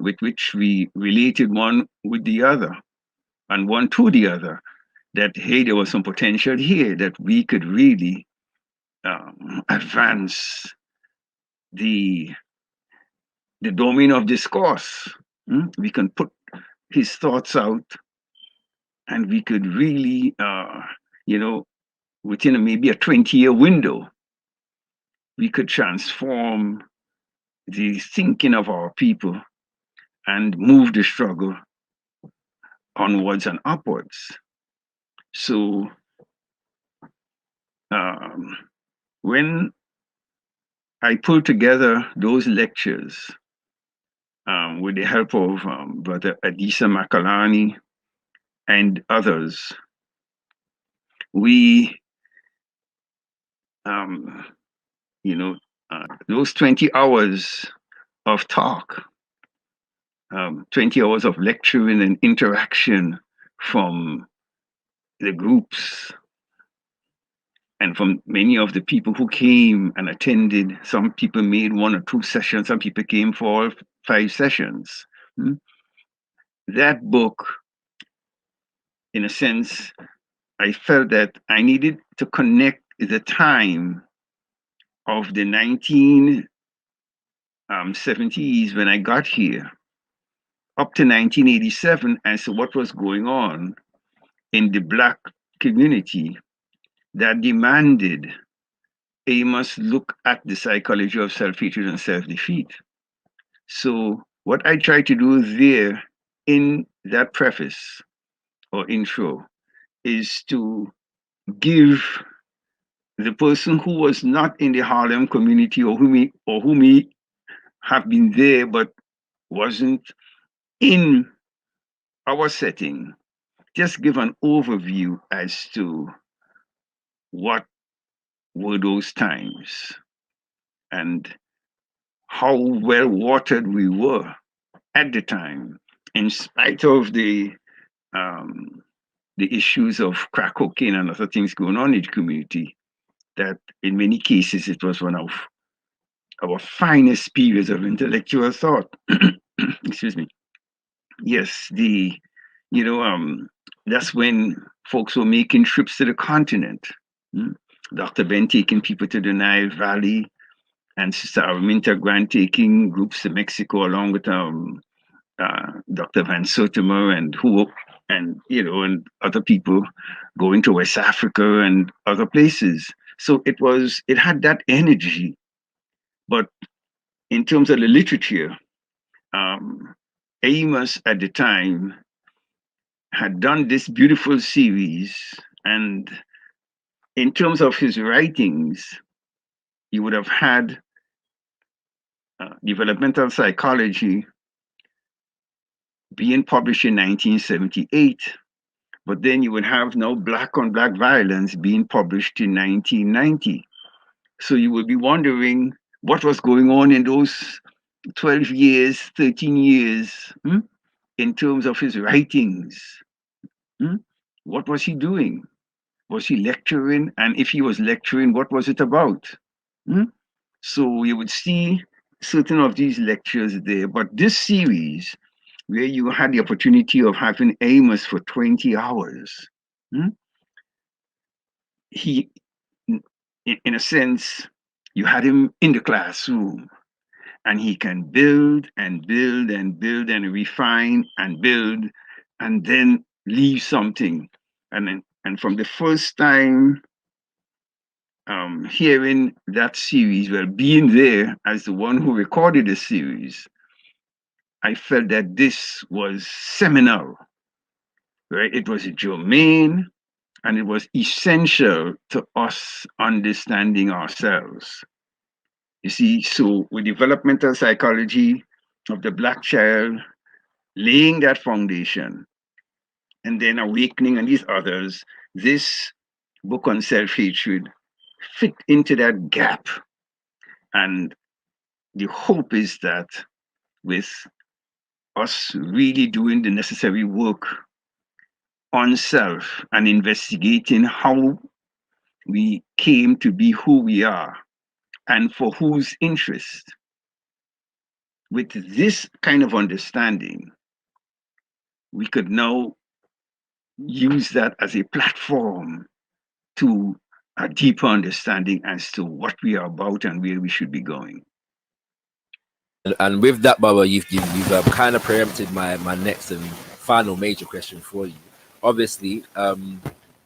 with which we related one with the other and one to the other, that, hey, there was some potential here that we could really advance the domain of discourse. We can put his thoughts out, and we could really, within maybe a 20-year window, we could transform the thinking of our people and move the struggle onwards and upwards. So when I pulled together those lectures with the help of Brother Adisa Makalani and others, we, those 20 hours of talk, 20 hours of lecturing and interaction from the groups and from many of the people who came and attended. Some people made 1 or 2 sessions, some people came for all 5 sessions. That book, in a sense, I felt that I needed to connect the time of the 1970s when I got here up to 1987 as to what was going on in the Black community that demanded Amos look at the psychology of self-hatred and self-defeat. So what I tried to do there in that preface or intro is to give the person who was not in the Harlem community or who may have been there but wasn't in our setting, just give an overview as to what were those times and how well watered we were at the time, in spite of the issues of crack cocaine and other things going on in the community, that in many cases it was one of our finest periods of intellectual thought. Excuse me. Yes, that's when folks were making trips to the continent. Dr. Ben taking people to the Nile Valley, and Sister Araminta Grant taking groups to Mexico along with Dr. Van Sotomer, and who and and other people going to West Africa and other places. So it had that energy. But in terms of the literature, Amos at the time had done this beautiful series, and in terms of his writings, he would have had developmental psychology being published in 1978, but then you would have now Black on Black Violence being published in 1990. So you would be wondering what was going on in those 12 years, 13 years, in terms of his writings. What was he doing? Was he lecturing? And if he was lecturing, what was it about? So you would see certain of these lectures there. But this series, where you had the opportunity of having Amos for 20 hours, he, in a sense, you had him in the classroom, and he can build and build and build and refine and build and then leave something. And from the first time hearing that series, well, being there as the one who recorded the series, I felt that this was seminal, right? It was germane, and it was essential to us understanding ourselves. You see, so with developmental psychology of the Black child, laying that foundation, and then awakening and these others, this book on self-hatred fit into that gap. And the hope is that with us really doing the necessary work on self and investigating how we came to be who we are and for whose interest, with this kind of understanding, we could now use that as a platform to a deeper understanding as to what we are about and where we should be going. And with that, Baba, you've kind of preempted my next and final major question for you. Obviously,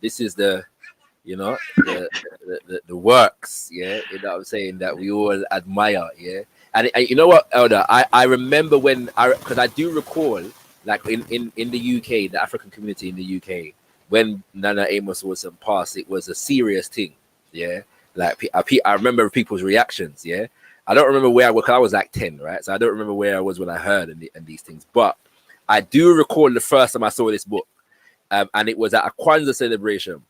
this is the the works, yeah, you know what I'm saying, that we all admire, yeah. And you know what, Elder, I remember because I do recall, like in the UK, the African community in the UK, when Nana Amos Wilson passed, it was a serious thing, yeah. Like I remember people's reactions, yeah. I don't remember where I was, because I was like 10, right? So I don't remember where I was when I heard and these things, but I do recall the first time I saw this book, and it was at a Kwanzaa celebration.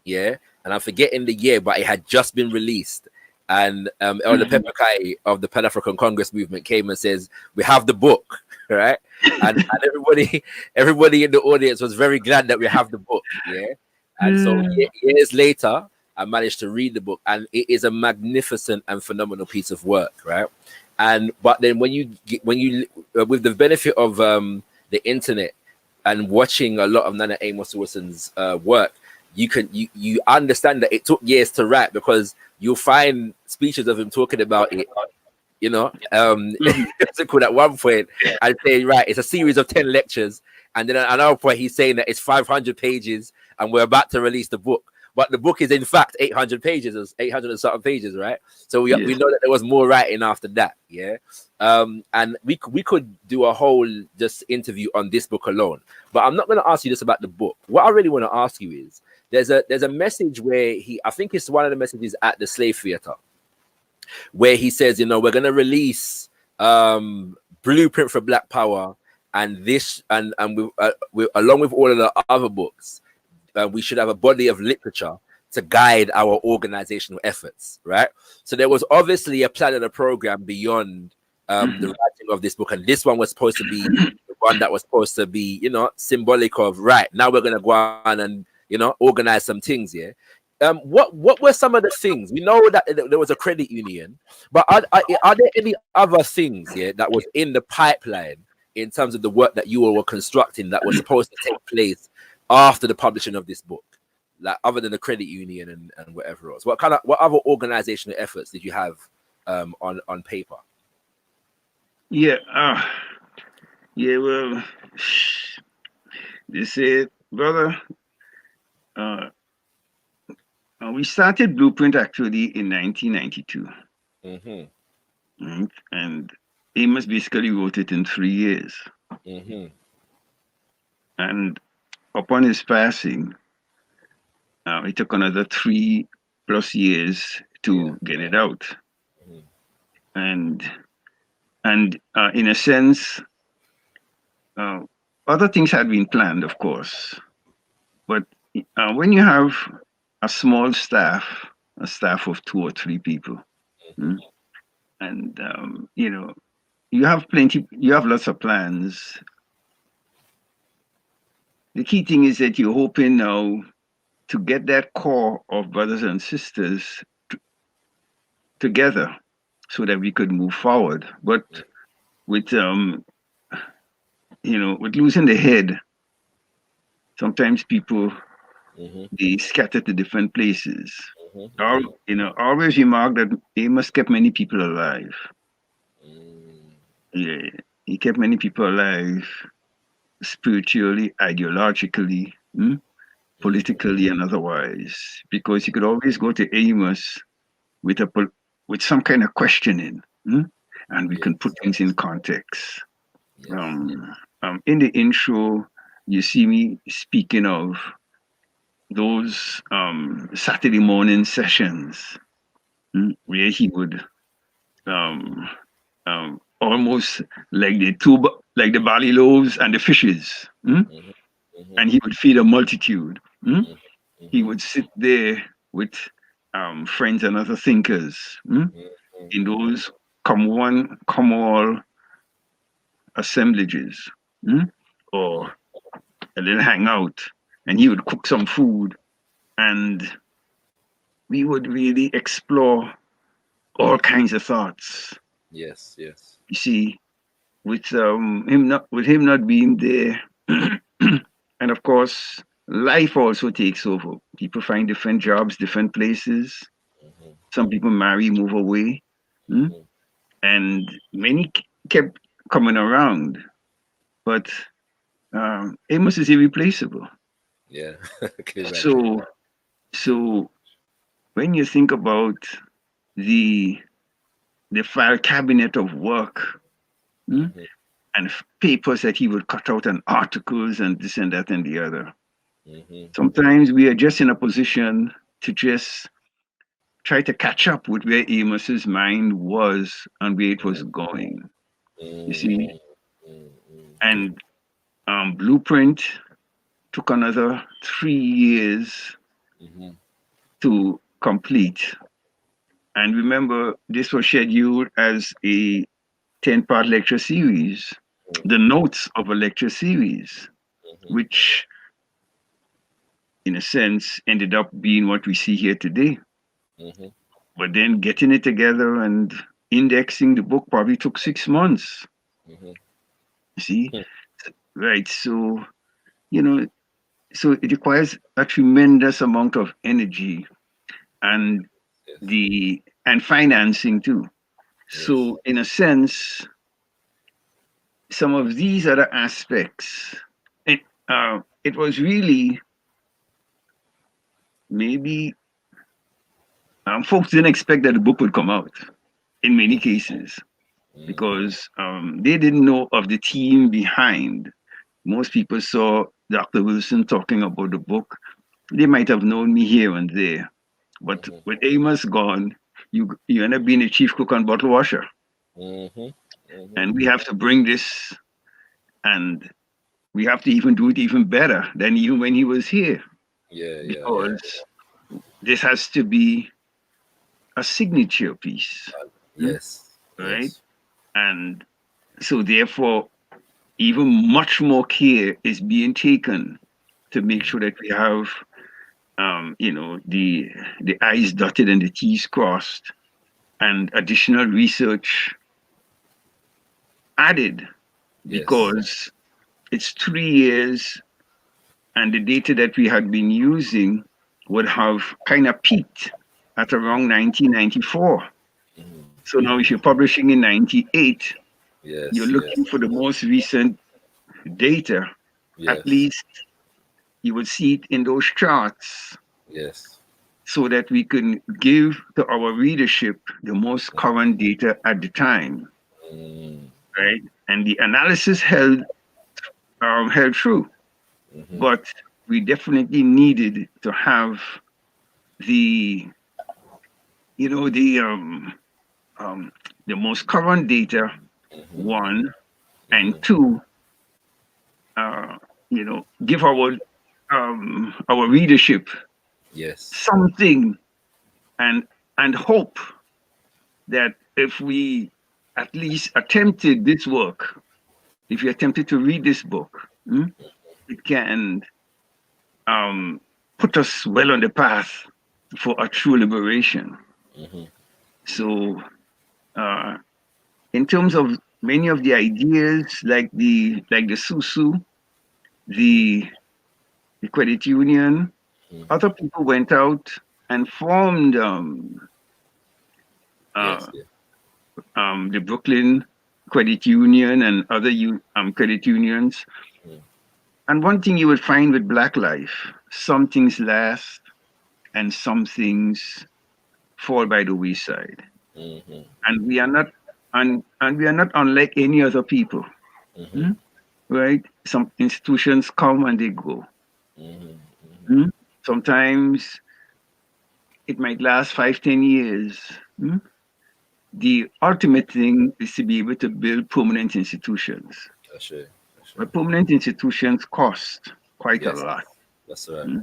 Yeah, and I'm forgetting the year, but it had just been released. And Elder Pepperkai of the Pan-African Congress movement came and says, "We have the book," right? And everybody in the audience was very glad that we have the book. Yeah, and so years later, I managed to read the book, and it is a magnificent and phenomenal piece of work, right? But then when you with the benefit of the internet and watching a lot of Nana Amos Wilson's work, you understand that it took years to write, because you'll find speeches of him talking about it, you know, at one point and saying, right, it's a series of 10 lectures, and then at another point he's saying that it's 500 pages and we're about to release the book, but the book is in fact 800 pages, or 800 and something pages, right? So we know that there was more writing after that, yeah. And we could do a whole just interview on this book alone, but I'm not going to ask you this about the book. What I really want to ask you is, there's a message where I think it's one of the messages at the Slave Theater, where he says, you know, we're going to release Blueprint for Black Power, and this, and we along with all of the other books, we should have a body of literature to guide our organizational efforts, right? So there was obviously a plan and a program beyond the writing of this book, and this one was supposed to be the one that was supposed to be, you know, symbolic of, right, now we're going to go on and, you know, organize some things, yeah. What were some of the things? We know that there was a credit union, but are there any other things, yeah, that was in the pipeline in terms of the work that you all were constructing that was supposed to take place after the publishing of this book, like other than the credit union and whatever else? What other organizational efforts did you have on paper? Yeah, well, They said, brother, we started Blueprint actually in 1992. Right? And Amos basically wrote it in 3 years. And upon his passing, it took another 3+ years to get it out. And in a sense, other things had been planned, of course. But when you have a small staff, a staff of 2 or 3 people, and you have lots of plans. The key thing is that you're hoping now to get that core of brothers and sisters together so that we could move forward. But with with losing the head, sometimes people they scatter to different places. Always remark that Amos kept many people alive. Yeah, he kept many people alive spiritually, ideologically, politically, and otherwise, because you could always go to Amos with some kind of questioning, and we can put things in context. In the intro, you see me speaking of those Saturday morning sessions where he would almost like the barley loaves and the fishes, and he would feed a multitude. He would sit there with friends and other thinkers in those come one, come all assemblages, or a little hangout, and he would cook some food, and we would really explore all kinds of thoughts. Yes. You see, with him not being there, and of course, life also takes over. People find different jobs, different places. Some people marry, move away, and many kept coming around. But Amos is irreplaceable. Yeah. So when you think about the file cabinet of work and papers that he would cut out and articles and this and that and the other, sometimes we are just in a position to just try to catch up with where Amos's mind was and where it was going. You see? And Blueprint took another 3 years to complete. And remember, this was scheduled as a 10-part lecture series, the notes of a lecture series, which in a sense ended up being what we see here today. But then getting it together and indexing the book probably took 6 months. See? Right. So, so it requires a tremendous amount of energy and financing too. So in a sense, some of these other aspects, it was really maybe folks didn't expect that the book would come out in many cases because they didn't know of the team behind. Most people saw Dr. Wilson talking about the book. They might have known me here and there. But with Amos gone, you end up being a chief cook and bottle washer. And we have to bring this, and we have to even do it even better than even when he was here. Because this has to be a signature piece. Right? And so therefore, even much more care is being taken to make sure that we have the I's dotted and the T's crossed, and additional research added, because it's 3 years, and the data that we had been using would have kind of peaked at around 1994. So now if you're publishing in 98, you're looking for the most recent data at least you would see it in those charts. Yes. So that we can give to our readership the most current data at the time. Right? And the analysis held true. But we definitely needed to have the most current data, one, and two, give our readership something, and hope that if we at least attempted this work, if you attempted to read this book, it can put us well on the path for a true liberation. So in terms of many of the ideas, like the Susu, the credit union, other people went out and formed the Brooklyn Credit Union and other credit unions. And one thing you would find with Black life, some things last and some things fall by the wayside. And we are not unlike any other people. Right? Some institutions come and they go. Sometimes it might last 5-10 years. The ultimate thing is to be able to build permanent institutions. But permanent institutions cost quite a lot. That's right.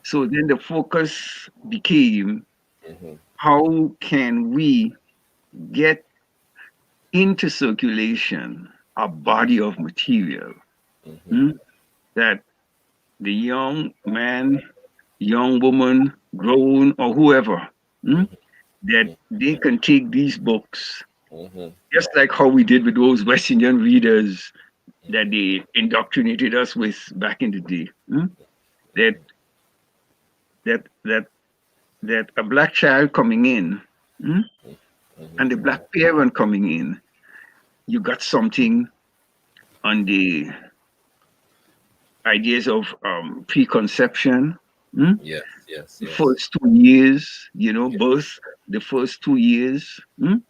So then the focus became, how can we get into circulation a body of material that the young man, young woman, grown, or whoever, that they can take these books, just like how we did with those West Indian readers that they indoctrinated us with back in the day. That a Black child coming in and the Black parent coming in, you got something on the ideas of preconception. Yes. The first 2 years, birth, the first 2 years. And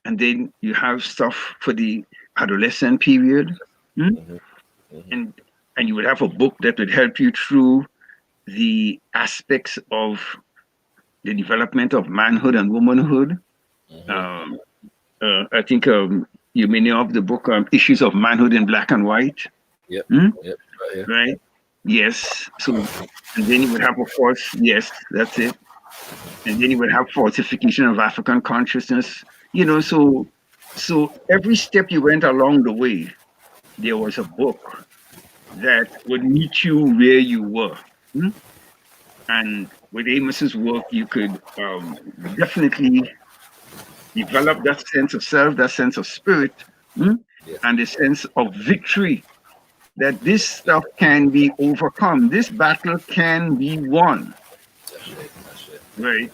then you have stuff for the adolescent period. And you would have a book that would help you through the aspects of the development of manhood and womanhood. I think you may know of the book Issues of Manhood in Black and White. Right? Yes. So, and then you would have, of course, yes, that's it. And then you would have Fortification of African Consciousness. So every step you went along the way, there was a book that would meet you where you were. And with Amos's work, you could definitely develop that sense of self, that sense of spirit, and the sense of victory, that this stuff can be overcome. This battle can be won. Right?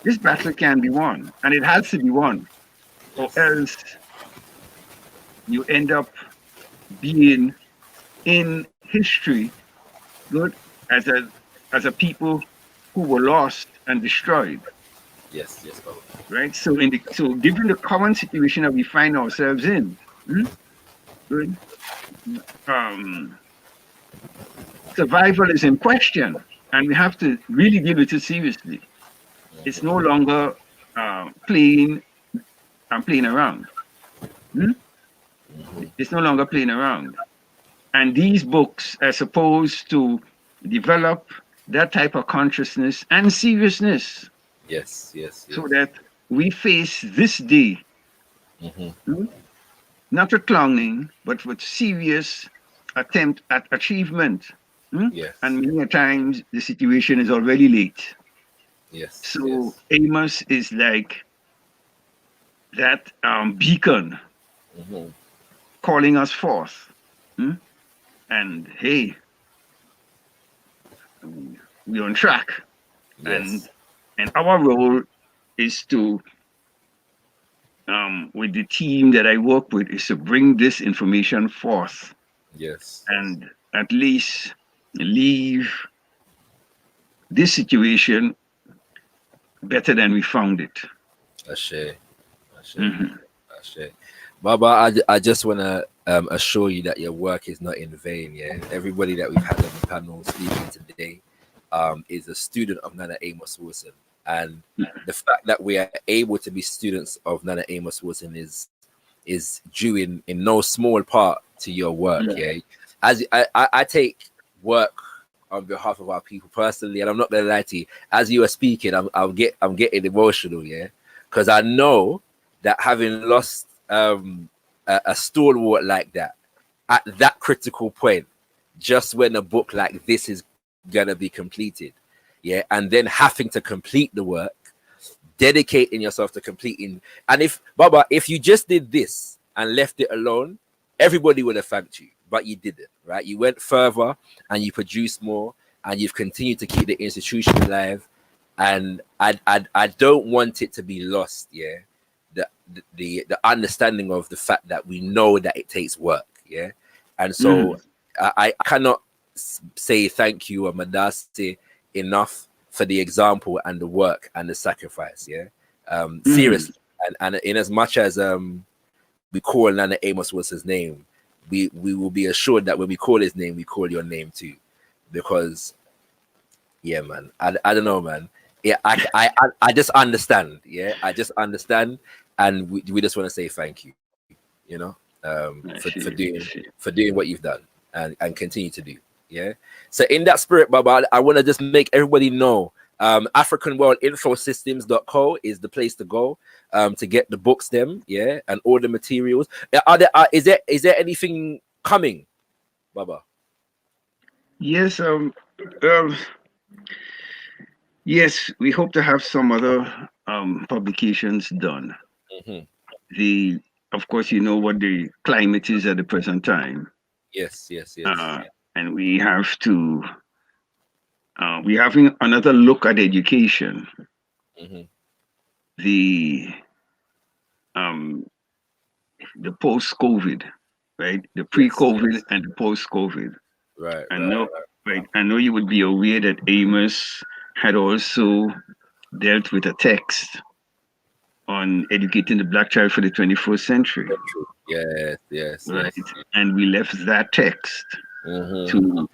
This battle can be won, and it has to be won, or else you end up being in history good as a people who were lost and destroyed. Yes. Right. So given the current situation that we find ourselves in, good, survival is in question, and we have to really deal with it seriously. It's no longer playing around. It's no longer playing around. And these books are supposed to develop that type of consciousness and seriousness. Yes. So that we face this day, not with clowning, but with serious attempt at achievement. Yes. And many times the situation is already late. Yes. So Amos is like that beacon calling us forth. And hey, we're on track. Yes. And our role is to, with the team that I work with, is to bring this information forth. Yes. And at least leave this situation better than we found it. Ashe. Baba, I just want to assure you that your work is not in vain. Yeah, everybody that we've had on the panel speaking today is a student of Nana Amos Wilson, and the fact that we are able to be students of Nana Amos Wilson is due in no small part to your work. Yeah, as I take work on behalf of our people personally, and I'm not gonna lie to you, as you are speaking, I'm getting emotional. Yeah, because I know that having lost a stalwart like that at that critical point, just when a book like this is gonna be completed, yeah, and then having to complete the work, dedicating yourself to completing, and if Baba, if you just did this and left it alone, everybody would have thanked you, but you didn't, right? You went further and you produced more, and you've continued to keep the institution alive, and I don't want it to be lost, yeah. The understanding of the fact that we know that it takes work, yeah, and so I cannot say thank you or Madasi enough for the example and the work and the sacrifice, yeah. Seriously, and in as much as we call Nana Amos Wilson's name, we will be assured that when we call his name, we call your name too, because yeah, man, I don't know, man. Yeah, I just understand. Yeah, I just understand, and we just want to say thank you, you know, for doing what you've done and continue to do. Yeah. So in that spirit, Baba, I want to just make everybody know AfricanWorldInfosystems.co is the place to go to get the books, them, yeah, and all the materials. Is there anything coming, Baba? Yes, yes, we hope to have some other publications done. Of course, you know what the climate is at the present time. Yes. And we have to, we're having another look at education. The post-COVID, right? The pre-COVID and the post-COVID. Right. I know you would be aware that Amos had also dealt with a text on educating the Black child for the 21st century. Yes. Right. And we left that text to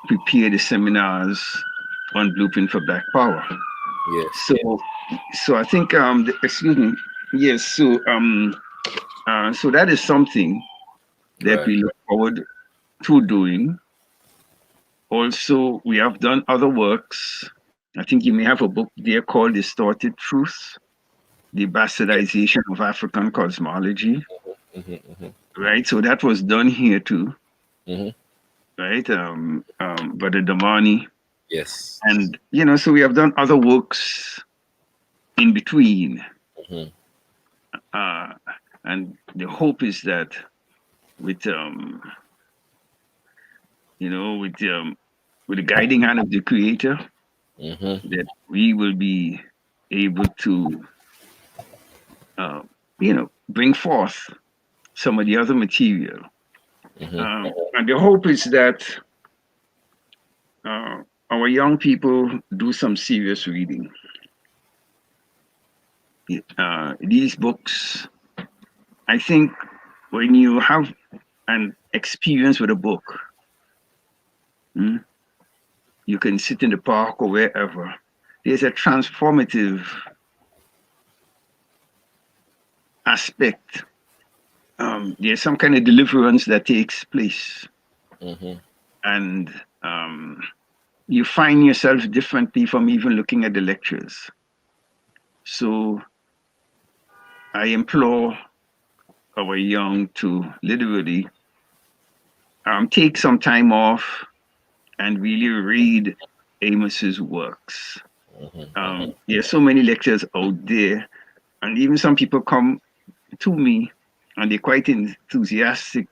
prepare the seminars on Blueprint for Black Power. Yes. So I think excuse me. Yes. So that is something that we look forward to doing. Also, we have done other works. I think you may have a book there called Distorted Truth, the bastardization of African cosmology. Right. So that was done here too. Right. But the Damani. Yes. And so we have done other works in between. And the hope is that with with the guiding hand of the Creator, that we will be able to bring forth some of the other material. And the hope is that our young people do some serious reading. These books, I think, when you have an experience with a book, you can sit in the park or wherever. There's a transformative aspect. There's some kind of deliverance that takes place. And you find yourself differently from even looking at the lectures. So I implore our young to literally take some time off and really read Amos's works. There's so many lectures out there, and even some people come to me and they're quite enthusiastic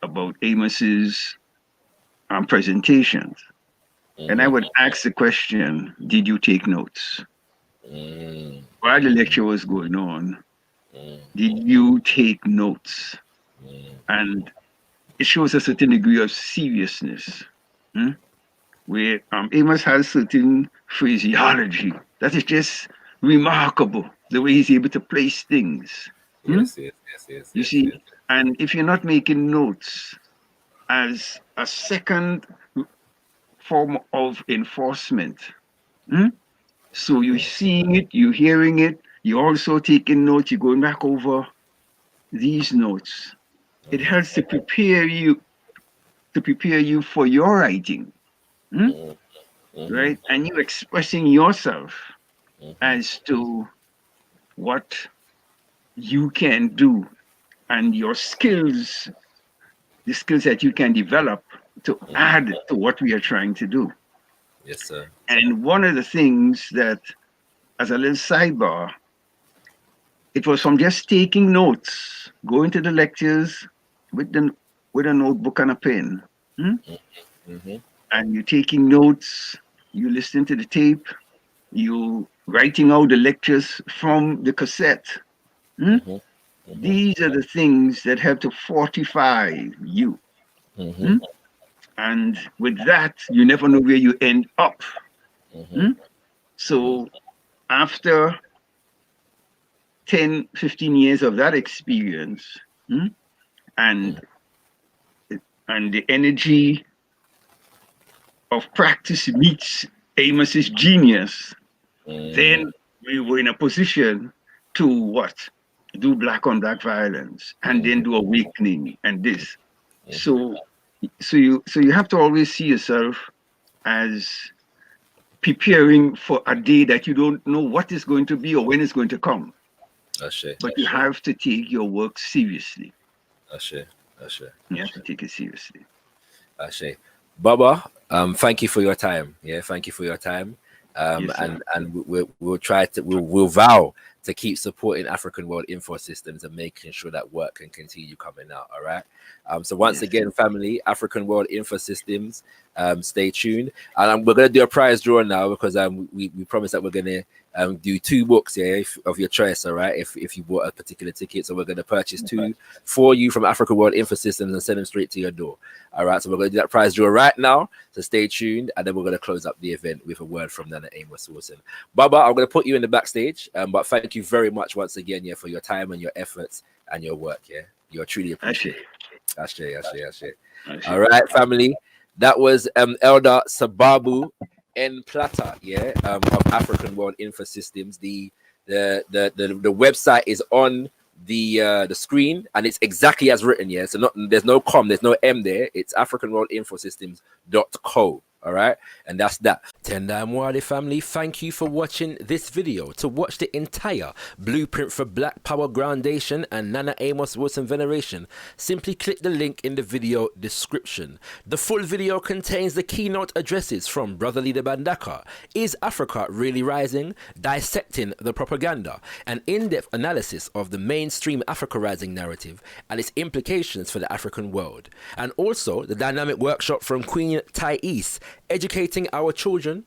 about Amos's presentations. And I would ask the question, did you take notes? While the lecture was going on, did you take notes? And it shows a certain degree of seriousness. Where Amos has certain phraseology that is just remarkable, the way he's able to place things. Yes. You see, and if you're not making notes as a second form of enforcement, so you're seeing it, you're hearing it, you're also taking notes, you're going back over these notes. It helps to prepare you for your writing. Right? And you expressing yourself as to what you can do and your skills, the skills that you can develop to add to what we are trying to do. Yes, sir. And one of the things that, as a little sidebar, it was from just taking notes, going to the lectures with a notebook and a pen. And you're taking notes, you listen to the tape, you writing out the lectures from the cassette. These are the things that help to fortify you. And with that, you never know where you end up. So after 10, 15 years of that experience, and the energy of practice meets Amos's genius, then we were in a position to what? Do black on black violence, and then do awakening and this. So you have to always see yourself as preparing for a day that you don't know what is going to be or when it's going to come. But you have to take your work seriously. You have to take it seriously. Baba, thank you for your time. Yeah, thank you for your time. Yes, and we'll vow to keep supporting African World Info Systems and making sure that work can continue coming out. All right. So once again, family, African World Info Systems, stay tuned. And we're gonna do a prize draw now because we promised that we're gonna do 2 books of your choice. All right. If you bought a particular ticket, so we're gonna purchase 2 for you from African World Info Systems and send them straight to your door. All right. So we're gonna do that prize draw right now. So stay tuned, and then we're gonna close up the event with a word from Nana Amos Wilson. Baba, I'm gonna put you in the backstage, but thank you very much once again, for your time and your efforts and your work. You're truly appreciated. Ashe. All right, family. That was Elder Sababu in Plata, of African World Info Systems. The website is on the screen, and it's exactly as written. So there's no com, there's no m there. It's africanworldinfosystems.co. All right, and that's that. Tenda Mwale family, thank you for watching this video. To watch the entire blueprint for Black Power Groundation and Nana Amos Wilson Veneration, simply click the link in the video description. The full video contains the keynote addresses from Brother Leader MBANDAKA, Is Africa Really Rising?, Dissecting the Propaganda, an in-depth analysis of the mainstream Africa Rising narrative and its implications for the African world, and also the dynamic workshop from Queen TAESE, Educating Our Children.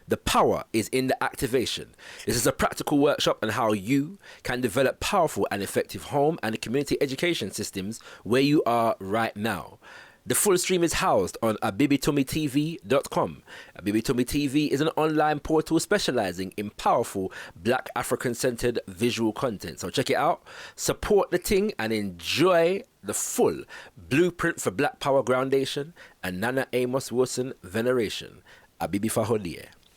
The power is in the activation. This is a practical workshop on how you can develop powerful and effective home and community education systems where you are right now. The full stream is housed on abibitomitv.com. Abibitomi TV is an online portal specializing in powerful Black African-centered visual content. So check it out, support the thing, and enjoy the full blueprint for Black Power Groundation and Nana Amos Wilson Veneration. Abibi Fahodie.